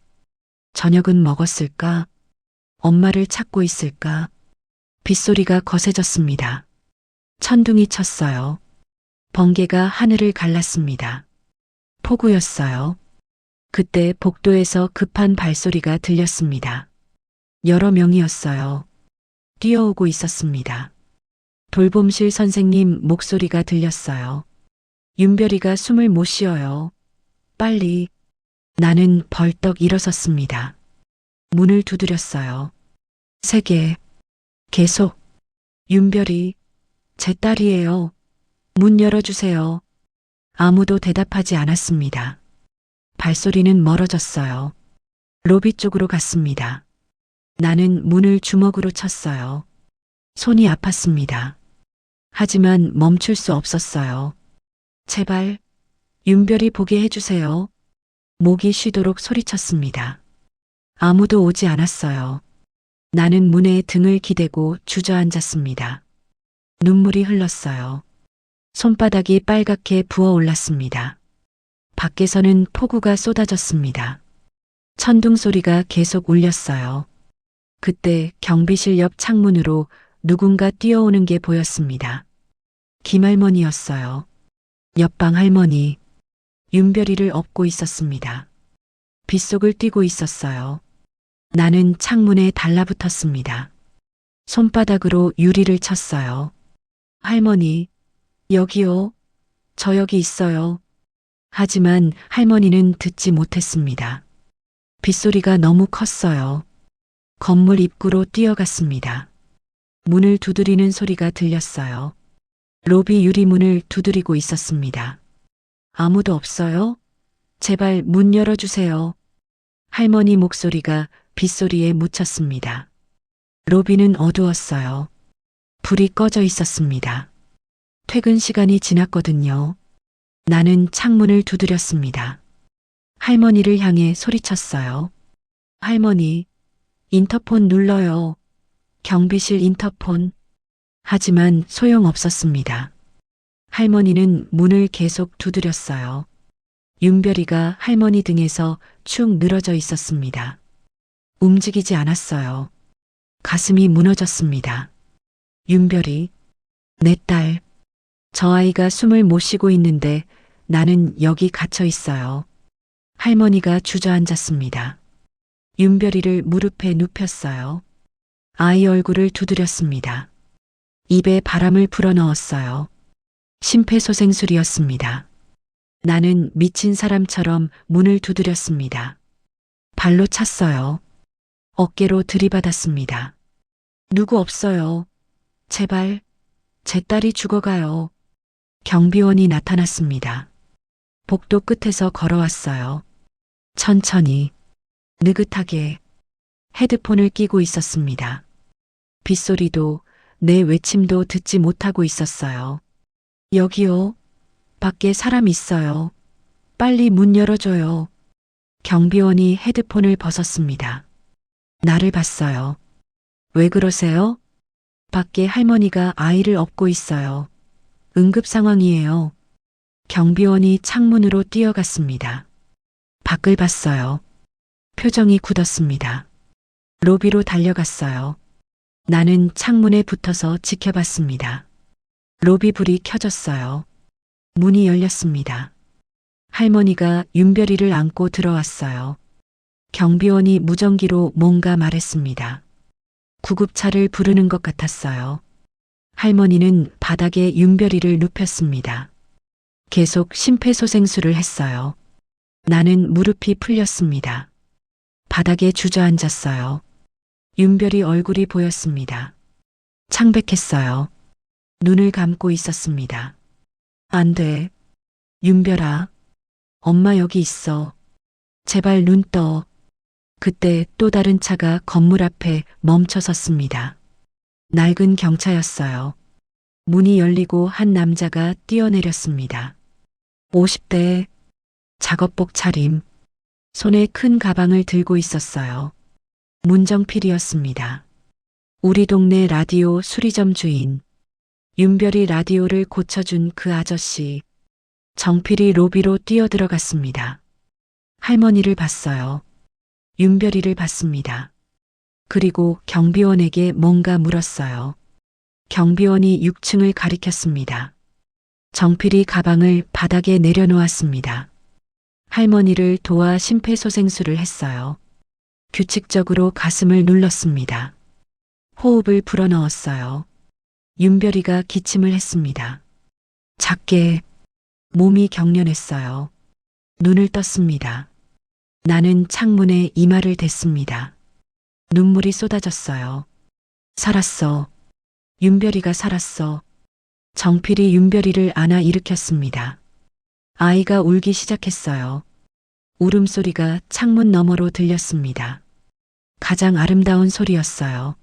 저녁은 먹었을까? 엄마를 찾고 있을까? 빗소리가 거세졌습니다. 천둥이 쳤어요. 번개가 하늘을 갈랐습니다. 폭우였어요. 그때 복도에서 급한 발소리가 들렸습니다. 여러 명이었어요. 뛰어오고 있었습니다. 돌봄실 선생님 목소리가 들렸어요. 윤별이가 숨을 못 쉬어요. 빨리. 나는 벌떡 일어섰습니다. 문을 두드렸어요. 3개. 계속. 윤별이. 제 딸이에요. 문 열어주세요. 아무도 대답하지 않았습니다. 발소리는 멀어졌어요. 로비 쪽으로 갔습니다. 나는 문을 주먹으로 쳤어요. 손이 아팠습니다. 하지만 멈출 수 없었어요. 제발, 윤별이 보게 해주세요. 목이 쉬도록 소리쳤습니다. 아무도 오지 않았어요. 나는 문에 등을 기대고 주저앉았습니다. 눈물이 흘렀어요. 손바닥이 빨갛게 부어올랐습니다. 밖에서는 폭우가 쏟아졌습니다. 천둥 소리가 계속 울렸어요. 그때 경비실 옆 창문으로 누군가 뛰어오는 게 보였습니다. 김할머니였어요. 옆방 할머니. 윤별이를 업고 있었습니다. 빗속을 뛰고 있었어요. 나는 창문에 달라붙었습니다. 손바닥으로 유리를 쳤어요. 할머니, 여기요. 저 여기 있어요. 하지만 할머니는 듣지 못했습니다. 빗소리가 너무 컸어요. 건물 입구로 뛰어갔습니다. 문을 두드리는 소리가 들렸어요. 로비 유리문을 두드리고 있었습니다. 아무도 없어요? 제발 문 열어주세요. 할머니 목소리가 빗소리에 묻혔습니다. 로비는 어두웠어요. 불이 꺼져 있었습니다. 퇴근 시간이 지났거든요. 나는 창문을 두드렸습니다. 할머니를 향해 소리쳤어요. 할머니, 인터폰 눌러요. 경비실 인터폰. 하지만 소용없었습니다. 할머니는 문을 계속 두드렸어요. 윤별이가 할머니 등에서 축 늘어져 있었습니다. 움직이지 않았어요. 가슴이 무너졌습니다. 윤별이, 내 딸. 저 아이가 숨을 못 쉬고 있는데 나는 여기 갇혀 있어요. 할머니가 주저앉았습니다. 윤별이를 무릎에 눕혔어요. 아이 얼굴을 두드렸습니다. 입에 바람을 불어넣었어요. 심폐소생술이었습니다. 나는 미친 사람처럼 문을 두드렸습니다. 발로 찼어요. 어깨로 들이받았습니다. 누구 없어요. 제발, 제 딸이 죽어가요. 경비원이 나타났습니다. 복도 끝에서 걸어왔어요. 천천히, 느긋하게 헤드폰을 끼고 있었습니다. 빗소리도 내 외침도 듣지 못하고 있었어요. 여기요. 밖에 사람 있어요. 빨리 문 열어줘요. 경비원이 헤드폰을 벗었습니다. 나를 봤어요. 왜 그러세요? 밖에 할머니가 아이를 업고 있어요. 응급 상황이에요. 경비원이 창문으로 뛰어갔습니다. 밖을 봤어요. 표정이 굳었습니다. 로비로 달려갔어요. 나는 창문에 붙어서 지켜봤습니다. 로비 불이 켜졌어요. 문이 열렸습니다. 할머니가 윤별이를 안고 들어왔어요. 경비원이 무전기로 뭔가 말했습니다. 구급차를 부르는 것 같았어요. 할머니는 바닥에 윤별이를 눕혔습니다. 계속 심폐소생술을 했어요. 나는 무릎이 풀렸습니다. 바닥에 주저앉았어요. 윤별이 얼굴이 보였습니다. 창백했어요. 눈을 감고 있었습니다. 안 돼. 윤별아. 엄마 여기 있어. 제발 눈 떠. 그때 또 다른 차가 건물 앞에 멈춰 섰습니다. 낡은 경차였어요. 문이 열리고 한 남자가 뛰어내렸습니다. 50대, 작업복 차림, 손에 큰 가방을 들고 있었어요. 문정필이었습니다. 우리 동네 라디오 수리점 주인. 윤별이 라디오를 고쳐준 그 아저씨. 정필이 로비로 뛰어들어갔습니다. 할머니를 봤어요. 윤별이를 봤습니다. 그리고 경비원에게 뭔가 물었어요. 경비원이 6층을 가리켰습니다. 정필이 가방을 바닥에 내려놓았습니다. 할머니를 도와 심폐소생술을 했어요. 규칙적으로 가슴을 눌렀습니다. 호흡을 불어넣었어요. 윤별이가 기침을 했습니다. 작게 몸이 경련했어요. 눈을 떴습니다. 나는 창문에 이마를 댔습니다. 눈물이 쏟아졌어요. 살았어. 윤별이가 살았어. 정필이 윤별이를 안아 일으켰습니다. 아이가 울기 시작했어요. 울음소리가 창문 너머로 들렸습니다. 가장 아름다운 소리였어요.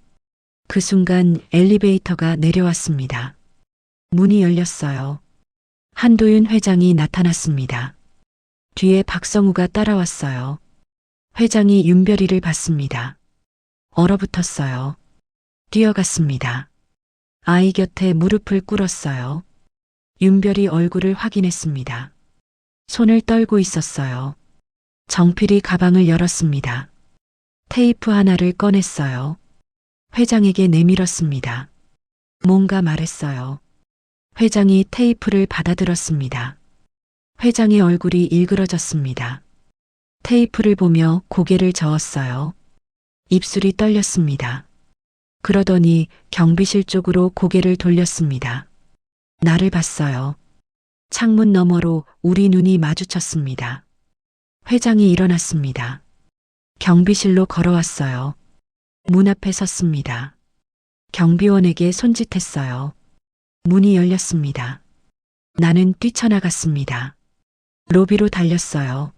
그 순간 엘리베이터가 내려왔습니다. 문이 열렸어요. 한도윤 회장이 나타났습니다. 뒤에 박성우가 따라왔어요. 회장이 윤별이를 봤습니다. 얼어붙었어요. 뛰어갔습니다. 아이 곁에 무릎을 꿇었어요. 윤별이 얼굴을 확인했습니다. 손을 떨고 있었어요. 정필이 가방을 열었습니다. 테이프 하나를 꺼냈어요. 회장에게 내밀었습니다. 뭔가 말했어요. 회장이 테이프를 받아들었습니다. 회장의 얼굴이 일그러졌습니다. 테이프를 보며 고개를 저었어요. 입술이 떨렸습니다. 그러더니 경비실 쪽으로 고개를 돌렸습니다. 나를 봤어요. 창문 너머로 우리 눈이 마주쳤습니다. 회장이 일어났습니다. 경비실로 걸어왔어요. 문 앞에 섰습니다. 경비원에게 손짓했어요. 문이 열렸습니다. 나는 뛰쳐나갔습니다. 로비로 달렸어요.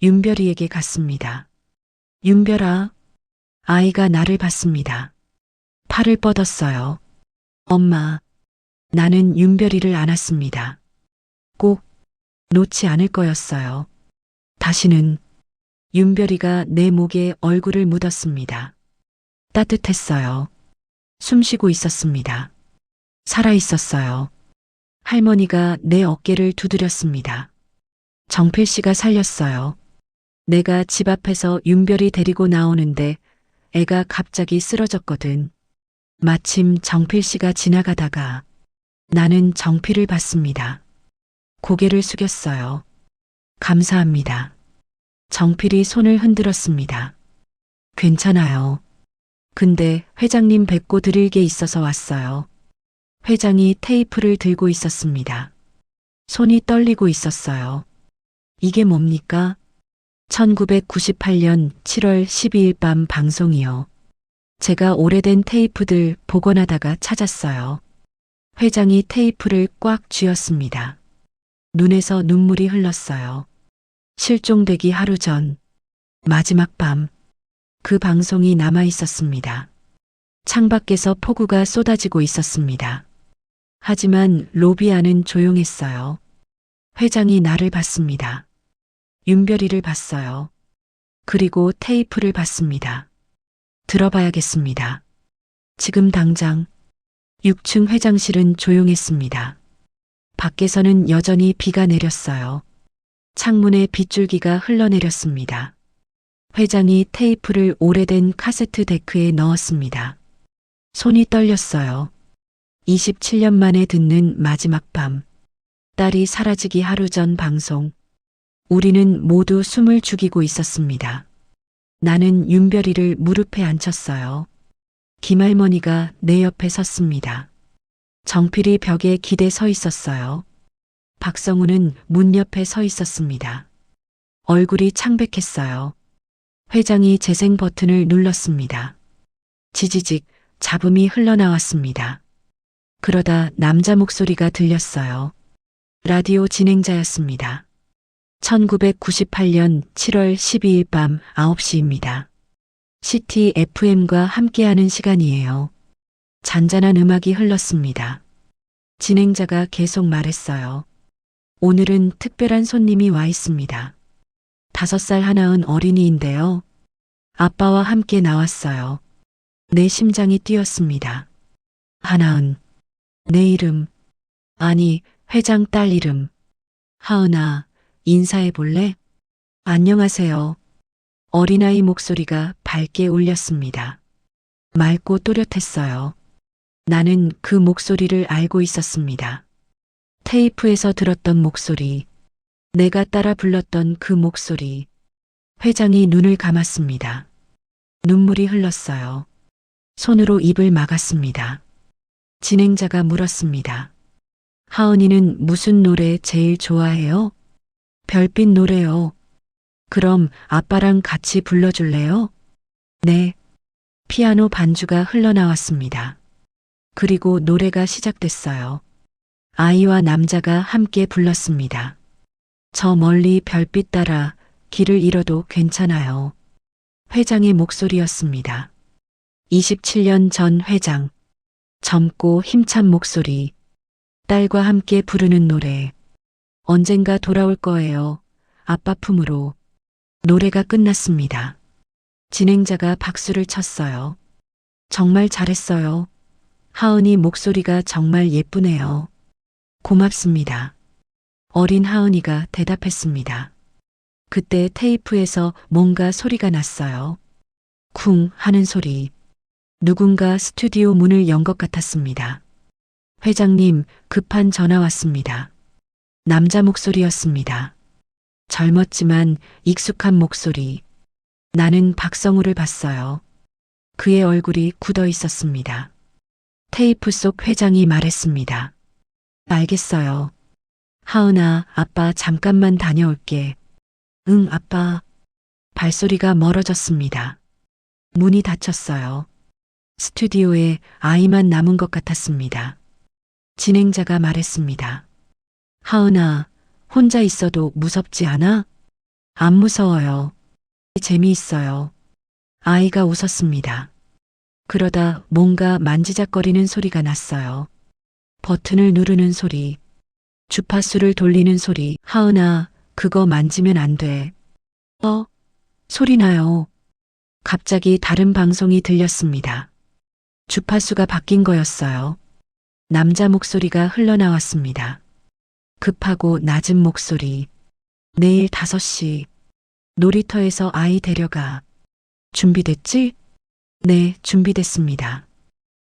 윤별이에게 갔습니다. 윤별아. 아이가 나를 봤습니다. 팔을 뻗었어요. 엄마. 나는 윤별이를 안았습니다. 꼭 놓지 않을 거였어요. 다시는. 윤별이가 내 목에 얼굴을 묻었습니다. 따뜻했어요. 숨쉬고 있었습니다. 살아 있었어요. 할머니가 내 어깨를 두드렸습니다. 정필 씨가 살렸어요. 내가 집 앞에서 윤별이 데리고 나오는데 애가 갑자기 쓰러졌거든. 마침 정필 씨가 지나가다가 나는 정필을 봤습니다. 고개를 숙였어요. 감사합니다. 정필이 손을 흔들었습니다. 괜찮아요. 근데 회장님 뵙고 드릴 게 있어서 왔어요. 회장이 테이프를 들고 있었습니다. 손이 떨리고 있었어요. 이게 뭡니까? 1998년 7월 12일 밤 방송이요. 제가 오래된 테이프들 복원하다가 찾았어요. 회장이 테이프를 꽉 쥐었습니다. 눈에서 눈물이 흘렀어요. 실종되기 하루 전, 마지막 밤, 그 방송이 남아 있었습니다. 창밖에서 폭우가 쏟아지고 있었습니다. 하지만 로비 안은 조용했어요. 회장이 나를 봤습니다. 윤별이를 봤어요. 그리고 테이프를 봤습니다. 들어봐야겠습니다. 지금 당장. 6층 회장실은 조용했습니다. 밖에서는 여전히 비가 내렸어요. 창문에 빗줄기가 흘러내렸습니다. 회장이 테이프를 오래된 카세트 데크에 넣었습니다. 손이 떨렸어요. 27년 만에 듣는 마지막 밤. 딸이 사라지기 하루 전 방송. 우리는 모두 숨을 죽이고 있었습니다. 나는 윤별이를 무릎에 앉혔어요. 김할머니가 내 옆에 섰습니다. 정필이 벽에 기대 서 있었어요. 박성우는 문 옆에 서 있었습니다. 얼굴이 창백했어요. 회장이 재생 버튼을 눌렀습니다. 지지직 잡음이 흘러나왔습니다. 그러다 남자 목소리가 들렸어요. 라디오 진행자였습니다. 1998년 7월 12일 밤 9시입니다. CT FM과 함께하는 시간이에요. 잔잔한 음악이 흘렀습니다. 진행자가 계속 말했어요. 오늘은 특별한 손님이 와 있습니다. 5살 하나은 어린이인데요. 아빠와 함께 나왔어요. 내 심장이 뛰었습니다. 하나은. 내 이름. 아니, 회장 딸 이름. 하은아, 인사해 볼래? 안녕하세요. 어린아이 목소리가 밝게 울렸습니다. 맑고 또렷했어요. 나는 그 목소리를 알고 있었습니다. 테이프에서 들었던 목소리. 내가 따라 불렀던 그 목소리. 회장이 눈을 감았습니다. 눈물이 흘렀어요. 손으로 입을 막았습니다. 진행자가 물었습니다. 하은이는 무슨 노래 제일 좋아해요? 별빛 노래요. 그럼 아빠랑 같이 불러줄래요? 네. 피아노 반주가 흘러나왔습니다. 그리고 노래가 시작됐어요. 아이와 남자가 함께 불렀습니다. 저 멀리 별빛 따라 길을 잃어도 괜찮아요. 회장의 목소리였습니다. 27년 전 회장. 젊고 힘찬 목소리. 딸과 함께 부르는 노래. 언젠가 돌아올 거예요. 아빠 품으로. 노래가 끝났습니다. 진행자가 박수를 쳤어요. 정말 잘했어요. 하은이 목소리가 정말 예쁘네요. 고맙습니다. 어린 하은이가 대답했습니다. 그때 테이프에서 뭔가 소리가 났어요. 쿵 하는 소리. 누군가 스튜디오 문을 연 것 같았습니다. 회장님, 급한 전화 왔습니다. 남자 목소리였습니다. 젊었지만 익숙한 목소리. 나는 박성우를 봤어요. 그의 얼굴이 굳어 있었습니다. 테이프 속 회장이 말했습니다. 알겠어요. 하은아, 아빠 잠깐만 다녀올게. 응, 아빠. 발소리가 멀어졌습니다. 문이 닫혔어요. 스튜디오에 아이만 남은 것 같았습니다. 진행자가 말했습니다. 하은아, 혼자 있어도 무섭지 않아? 안 무서워요. 재미있어요. 아이가 웃었습니다. 그러다 뭔가 만지작거리는 소리가 났어요. 버튼을 누르는 소리, 주파수를 돌리는 소리. 하은아, 그거 만지면 안 돼. 소리 나요. 갑자기 다른 방송이 들렸습니다. 주파수가 바뀐 거였어요. 남자 목소리가 흘러나왔습니다. 급하고 낮은 목소리. 내일 5시. 놀이터에서 아이 데려가. 준비됐지? 네, 준비됐습니다.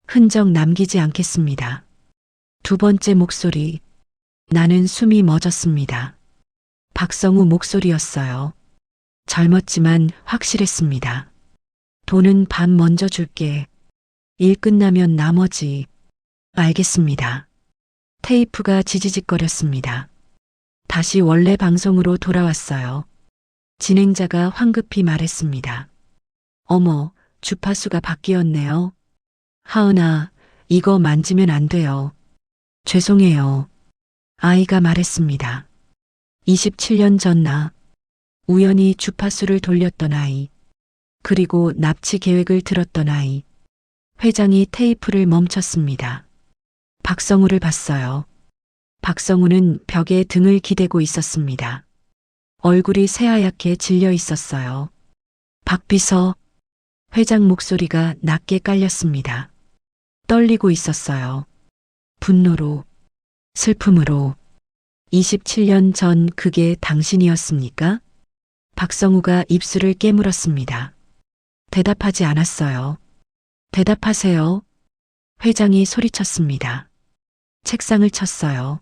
흔적 남기지 않겠습니다. 두 번째 목소리. 나는 숨이 멎었습니다. 박성우 목소리였어요. 젊었지만 확실했습니다. 돈은 반 먼저 줄게. 일 끝나면 나머지. 알겠습니다. 테이프가 지지직거렸습니다. 다시 원래 방송으로 돌아왔어요. 진행자가 황급히 말했습니다. 어머, 주파수가 바뀌었네요. 하은아, 이거 만지면 안 돼요. 죄송해요. 아이가 말했습니다. 27년 전 나. 우연히 주파수를 돌렸던 아이. 그리고 납치 계획을 들었던 아이. 회장이 테이프를 멈췄습니다. 박성우를 봤어요. 박성우는 벽에 등을 기대고 있었습니다. 얼굴이 새하얗게 질려 있었어요. 박비서. 회장 목소리가 낮게 깔렸습니다. 떨리고 있었어요. 분노로, 슬픔으로. 27년 전 그게 당신이었습니까? 박성우가 입술을 깨물었습니다. 대답하지 않았어요. 대답하세요. 회장이 소리쳤습니다. 책상을 쳤어요.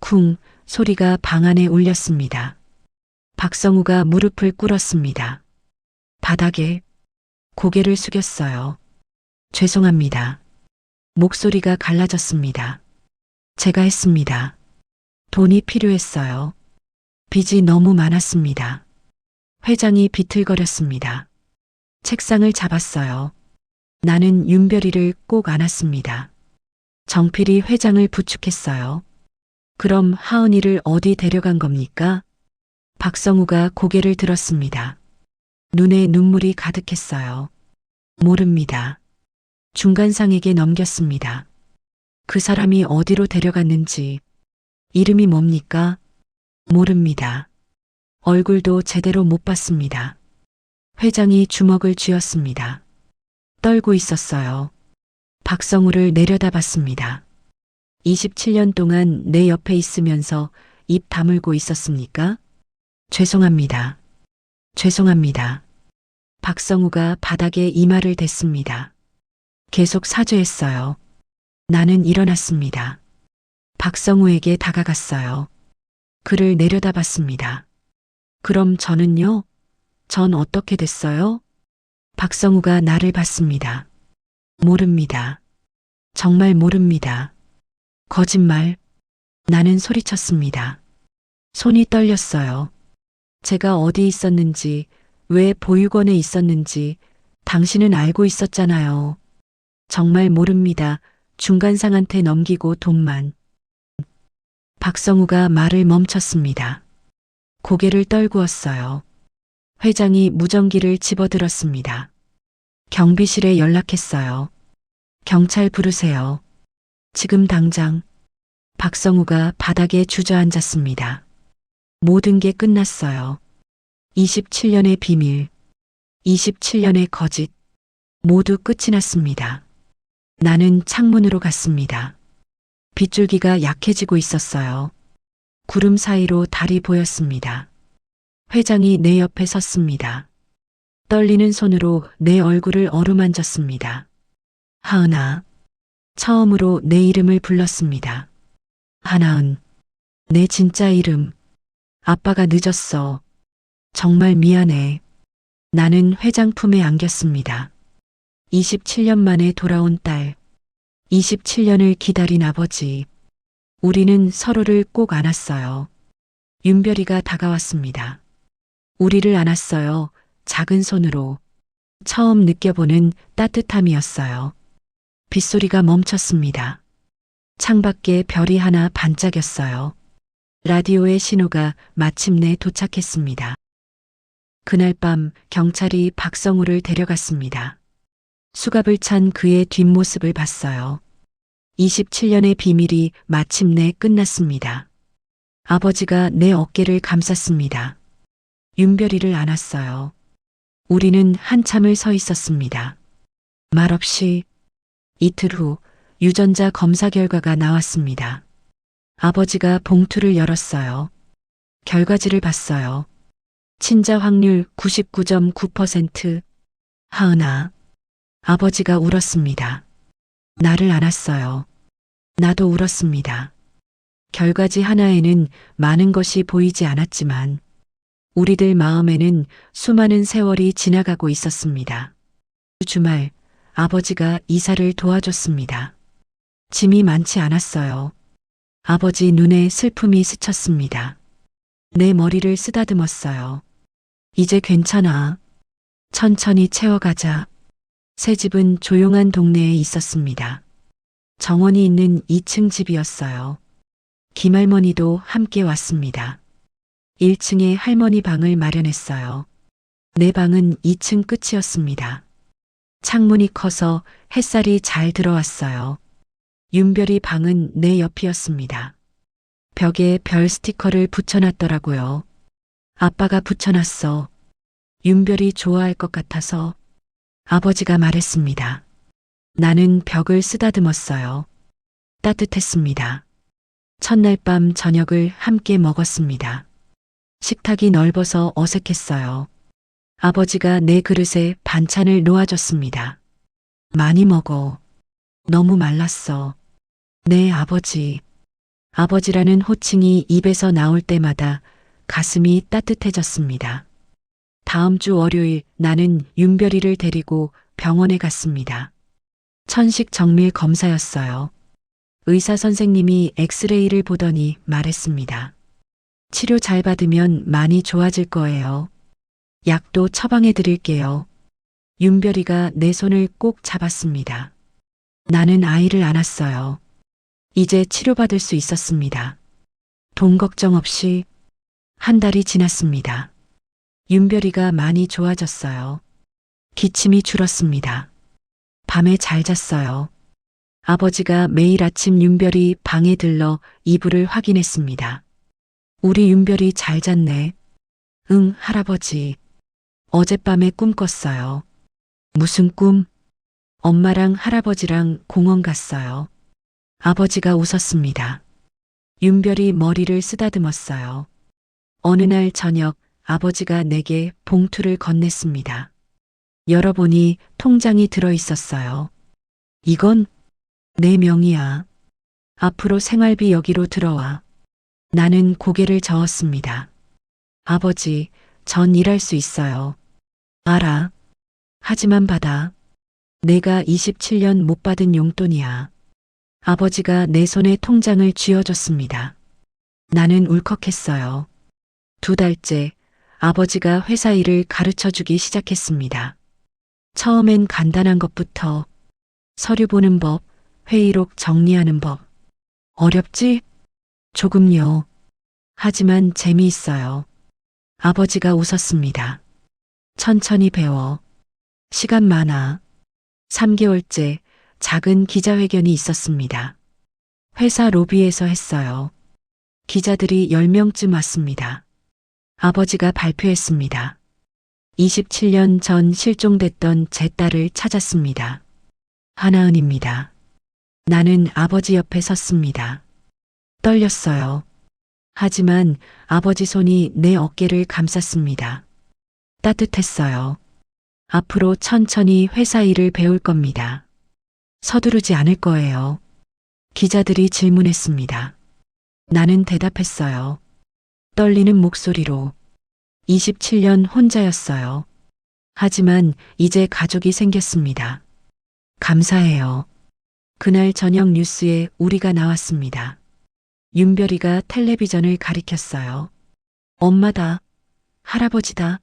쿵 소리가 방 안에 울렸습니다. 박성우가 무릎을 꿇었습니다. 바닥에 고개를 숙였어요. 죄송합니다. 목소리가 갈라졌습니다. 제가 했습니다. 돈이 필요했어요. 빚이 너무 많았습니다. 회장이 비틀거렸습니다. 책상을 잡았어요. 나는 윤별이를 꼭 안았습니다. 정필이 회장을 부축했어요. 그럼 하은이를 어디 데려간 겁니까? 박성우가 고개를 들었습니다. 눈에 눈물이 가득했어요. 모릅니다. 중간상에게 넘겼습니다. 그 사람이 어디로 데려갔는지, 이름이 뭡니까? 모릅니다. 얼굴도 제대로 못 봤습니다. 회장이 주먹을 쥐었습니다. 떨고 있었어요. 박성우를 내려다봤습니다. 27년 동안 내 옆에 있으면서 입 다물고 있었습니까? 죄송합니다. 죄송합니다. 박성우가 바닥에 이마를 댔습니다. 계속 사죄했어요. 나는 일어났습니다. 박성우에게 다가갔어요. 그를 내려다봤습니다. 그럼 저는요? 전 어떻게 됐어요? 박성우가 나를 봤습니다. 모릅니다. 정말 모릅니다. 거짓말. 나는 소리쳤습니다. 손이 떨렸어요. 제가 어디 있었는지, 왜 보육원에 있었는지 당신은 알고 있었잖아요. 정말 모릅니다. 중간상한테 넘기고 돈만. 박성우가 말을 멈췄습니다. 고개를 떨구었어요. 회장이 무전기를 집어들었습니다. 경비실에 연락했어요. 경찰 부르세요. 지금 당장. 박성우가 바닥에 주저앉았습니다. 모든 게 끝났어요. 27년의 비밀, 27년의 거짓, 모두 끝이 났습니다. 나는 창문으로 갔습니다. 빗줄기가 약해지고 있었어요. 구름 사이로 달이 보였습니다. 회장이 내 옆에 섰습니다. 떨리는 손으로 내 얼굴을 어루만졌습니다. 하은아. 처음으로 내 이름을 불렀습니다. 하나은. 내 진짜 이름. 아빠가 늦었어. 정말 미안해. 나는 회장 품에 안겼습니다. 27년 만에 돌아온 딸. 27년을 기다린 아버지. 우리는 서로를 꼭 안았어요. 윤별이가 다가왔습니다. 우리를 안았어요. 작은 손으로. 처음 느껴보는 따뜻함이었어요. 빗소리가 멈췄습니다. 창밖에 별이 하나 반짝였어요. 라디오의 신호가 마침내 도착했습니다. 그날 밤 경찰이 박성우를 데려갔습니다. 수갑을 찬 그의 뒷모습을 봤어요. 27년의 비밀이 마침내 끝났습니다. 아버지가 내 어깨를 감쌌습니다. 윤별이를 안았어요. 우리는 한참을 서 있었습니다. 말없이. 이틀 후 유전자 검사 결과가 나왔습니다. 아버지가 봉투를 열었어요. 결과지를 봤어요. 친자 확률 99.9%. 하은아. 아버지가 울었습니다. 나를 안았어요. 나도 울었습니다. 결과지 하나에는 많은 것이 보이지 않았지만 우리들 마음에는 수많은 세월이 지나가고 있었습니다. 주말 아버지가 이사를 도와줬습니다. 짐이 많지 않았어요. 아버지 눈에 슬픔이 스쳤습니다. 내 머리를 쓰다듬었어요. 이제 괜찮아. 천천히 채워가자. 새 집은 조용한 동네에 있었습니다. 정원이 있는 2층 집이었어요. 김할머니도 함께 왔습니다. 1층에 할머니 방을 마련했어요. 내 방은 2층 끝이었습니다. 창문이 커서 햇살이 잘 들어왔어요. 윤별이 방은 내 옆이었습니다. 벽에 별 스티커를 붙여놨더라고요. 아빠가 붙여놨어. 윤별이 좋아할 것 같아서. 아버지가 말했습니다. 나는 벽을 쓰다듬었어요. 따뜻했습니다. 첫날 밤 저녁을 함께 먹었습니다. 식탁이 넓어서 어색했어요. 아버지가 내 그릇에 반찬을 놓아줬습니다. 많이 먹어. 너무 말랐어. 네, 아버지. 아버지라는 호칭이 입에서 나올 때마다 가슴이 따뜻해졌습니다. 다음 주 월요일 나는 윤별이를 데리고 병원에 갔습니다. 천식 정밀 검사였어요. 의사 선생님이 엑스레이를 보더니 말했습니다. 치료 잘 받으면 많이 좋아질 거예요. 약도 처방해 드릴게요. 윤별이가 내 손을 꼭 잡았습니다. 나는 아이를 안았어요. 이제 치료받을 수 있었습니다. 돈 걱정 없이. 한 달이 지났습니다. 윤별이가 많이 좋아졌어요. 기침이 줄었습니다. 밤에 잘 잤어요. 아버지가 매일 아침 윤별이 방에 들러 이불을 확인했습니다. 우리 윤별이 잘 잤네. 응, 할아버지. 어젯밤에 꿈 꿨어요. 무슨 꿈? 엄마랑 할아버지랑 공원 갔어요. 아버지가 웃었습니다. 윤별이 머리를 쓰다듬었어요. 어느 날 저녁 아버지가 내게 봉투를 건넸습니다. 열어보니 통장이 들어 있었어요. 이건 내 명의야. 앞으로 생활비 여기로 들어와. 나는 고개를 저었습니다. 아버지, 전 일할 수 있어요. 알아. 하지만 받아. 내가 27년 못 받은 용돈이야. 아버지가 내 손에 통장을 쥐어줬습니다. 나는 울컥했어요. 2달째 아버지가 회사 일을 가르쳐 주기 시작했습니다. 처음엔 간단한 것부터 서류 보는 법, 회의록 정리하는 법. 어렵지? 조금요. 하지만 재미있어요. 아버지가 웃었습니다. 천천히 배워. 시간 많아. 3개월째 작은 기자회견이 있었습니다. 회사 로비에서 했어요. 기자들이 10명쯤 왔습니다. 아버지가 발표했습니다. 27년 전 실종됐던 제 딸을 찾았습니다. 하나은입니다. 나는 아버지 옆에 섰습니다. 떨렸어요. 하지만 아버지 손이 내 어깨를 감쌌습니다. 따뜻했어요. 앞으로 천천히 회사 일을 배울 겁니다. 서두르지 않을 거예요. 기자들이 질문했습니다. 나는 대답했어요. 떨리는 목소리로. 27년 혼자였어요. 하지만 이제 가족이 생겼습니다. 감사해요. 그날 저녁 뉴스에 우리가 나왔습니다. 윤별이가 텔레비전을 가리켰어요. 엄마다. 할아버지다.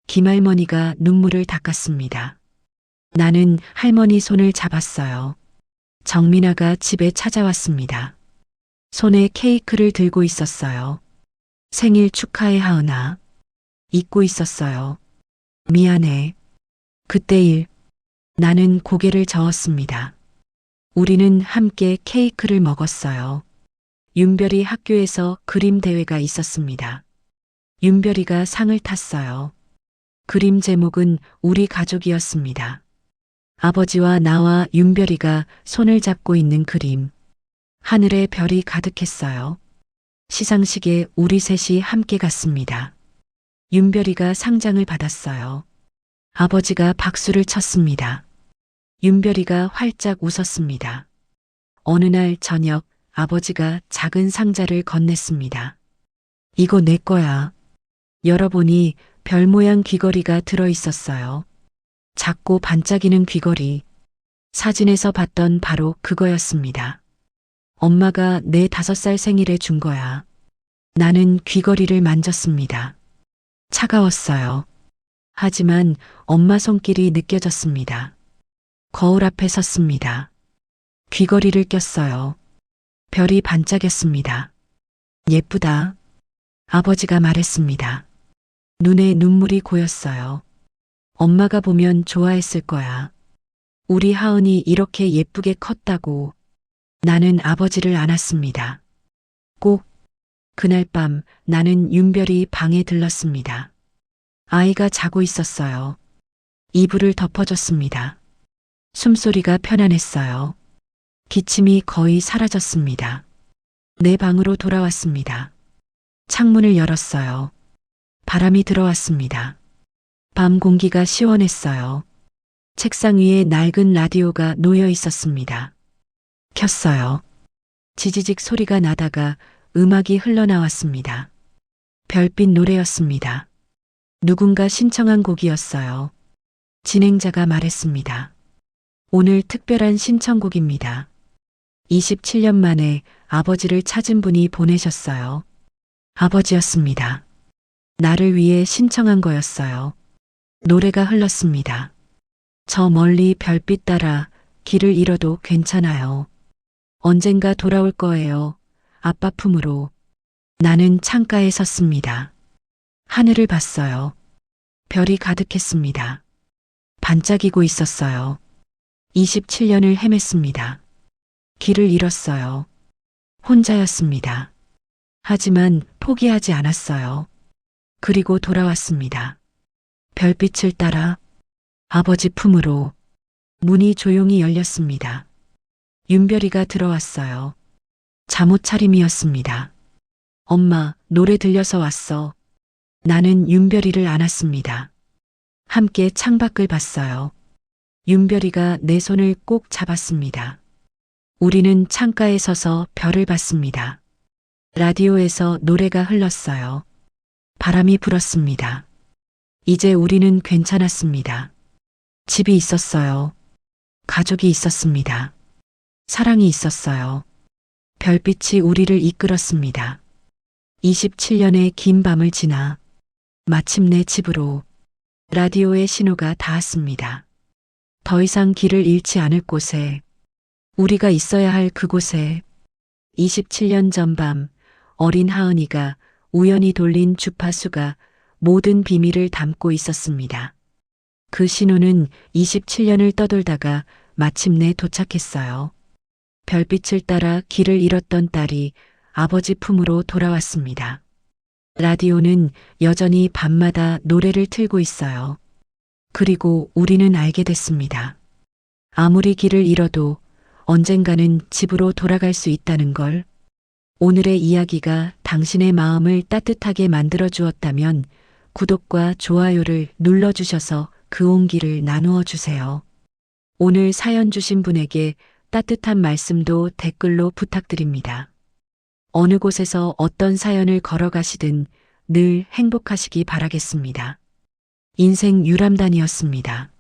김할머니가 눈물을 닦았습니다. 나는 할머니 손을 잡았어요. 정민아가 집에 찾아왔습니다. 손에 케이크를 들고 있었어요. 생일 축하해 하은아. 잊고 있었어요. 미안해. 그때 일. 나는 고개를 저었습니다. 우리는 함께 케이크를 먹었어요. 윤별이 학교에서 그림 대회가 있었습니다. 윤별이가 상을 탔어요. 그림 제목은 우리 가족이었습니다. 아버지와 나와 윤별이가 손을 잡고 있는 그림. 하늘에 별이 가득했어요. 시상식에 우리 셋이 함께 갔습니다. 윤별이가 상장을 받았어요. 아버지가 박수를 쳤습니다. 윤별이가 활짝 웃었습니다. 어느 날 저녁 아버지가 작은 상자를 건넸습니다. 이거 내 거야. 열어보니 별 모양 귀걸이가 들어 있었어요. 작고 반짝이는 귀걸이. 사진에서 봤던 바로 그거였습니다. 엄마가 내 5살 생일에 준 거야. 나는 귀걸이를 만졌습니다. 차가웠어요. 하지만 엄마 손길이 느껴졌습니다. 거울 앞에 섰습니다. 귀걸이를 꼈어요. 별이 반짝였습니다. 예쁘다. 아버지가 말했습니다. 눈에 눈물이 고였어요. 엄마가 보면 좋아했을 거야. 우리 하은이 이렇게 예쁘게 컸다고. 나는 아버지를 안았습니다. 꼭 그날 밤 나는 윤별이 방에 들렀습니다. 아이가 자고 있었어요. 이불을 덮어줬습니다. 숨소리가 편안했어요. 기침이 거의 사라졌습니다. 내 방으로 돌아왔습니다. 창문을 열었어요. 바람이 들어왔습니다. 밤 공기가 시원했어요. 책상 위에 낡은 라디오가 놓여 있었습니다. 켰어요. 지지직 소리가 나다가 음악이 흘러나왔습니다. 별빛 노래였습니다. 누군가 신청한 곡이었어요. 진행자가 말했습니다. 오늘 특별한 신청곡입니다. 27년 만에 아버지를 찾은 분이 보내셨어요. 아버지였습니다. 나를 위해 신청한 거였어요. 노래가 흘렀습니다. 저 멀리 별빛 따라 길을 잃어도 괜찮아요. 언젠가 돌아올 거예요. 아빠 품으로. 나는 창가에 섰습니다. 하늘을 봤어요. 별이 가득했습니다. 반짝이고 있었어요. 27년을 헤맸습니다. 길을 잃었어요. 혼자였습니다. 하지만 포기하지 않았어요. 그리고 돌아왔습니다. 별빛을 따라 아버지 품으로. 문이 조용히 열렸습니다. 윤별이가 들어왔어요. 잠옷 차림이었습니다. 엄마, 노래 들려서 왔어. 나는 윤별이를 안았습니다. 함께 창밖을 봤어요. 윤별이가 내 손을 꼭 잡았습니다. 우리는 창가에 서서 별을 봤습니다. 라디오에서 노래가 흘렀어요. 바람이 불었습니다. 이제 우리는 괜찮았습니다. 집이 있었어요. 가족이 있었습니다. 사랑이 있었어요. 별빛이 우리를 이끌었습니다. 27년의 긴 밤을 지나 마침내 집으로. 라디오의 신호가 닿았습니다. 더 이상 길을 잃지 않을 곳에, 우리가 있어야 할 그곳에. 27년 전 밤 어린 하은이가 우연히 돌린 주파수가 모든 비밀을 담고 있었습니다. 그 신호는 27년을 떠돌다가 마침내 도착했어요. 별빛을 따라 길을 잃었던 딸이 아버지 품으로 돌아왔습니다. 라디오는 여전히 밤마다 노래를 틀고 있어요. 그리고 우리는 알게 됐습니다. 아무리 길을 잃어도 언젠가는 집으로 돌아갈 수 있다는 걸. 오늘의 이야기가 당신의 마음을 따뜻하게 만들어 주었다면 구독과 좋아요를 눌러주셔서 그 온기를 나누어 주세요. 오늘 사연 주신 분에게 따뜻한 말씀도 댓글로 부탁드립니다. 어느 곳에서 어떤 사연을 걸어가시든 늘 행복하시기 바라겠습니다. 인생 유람단이었습니다.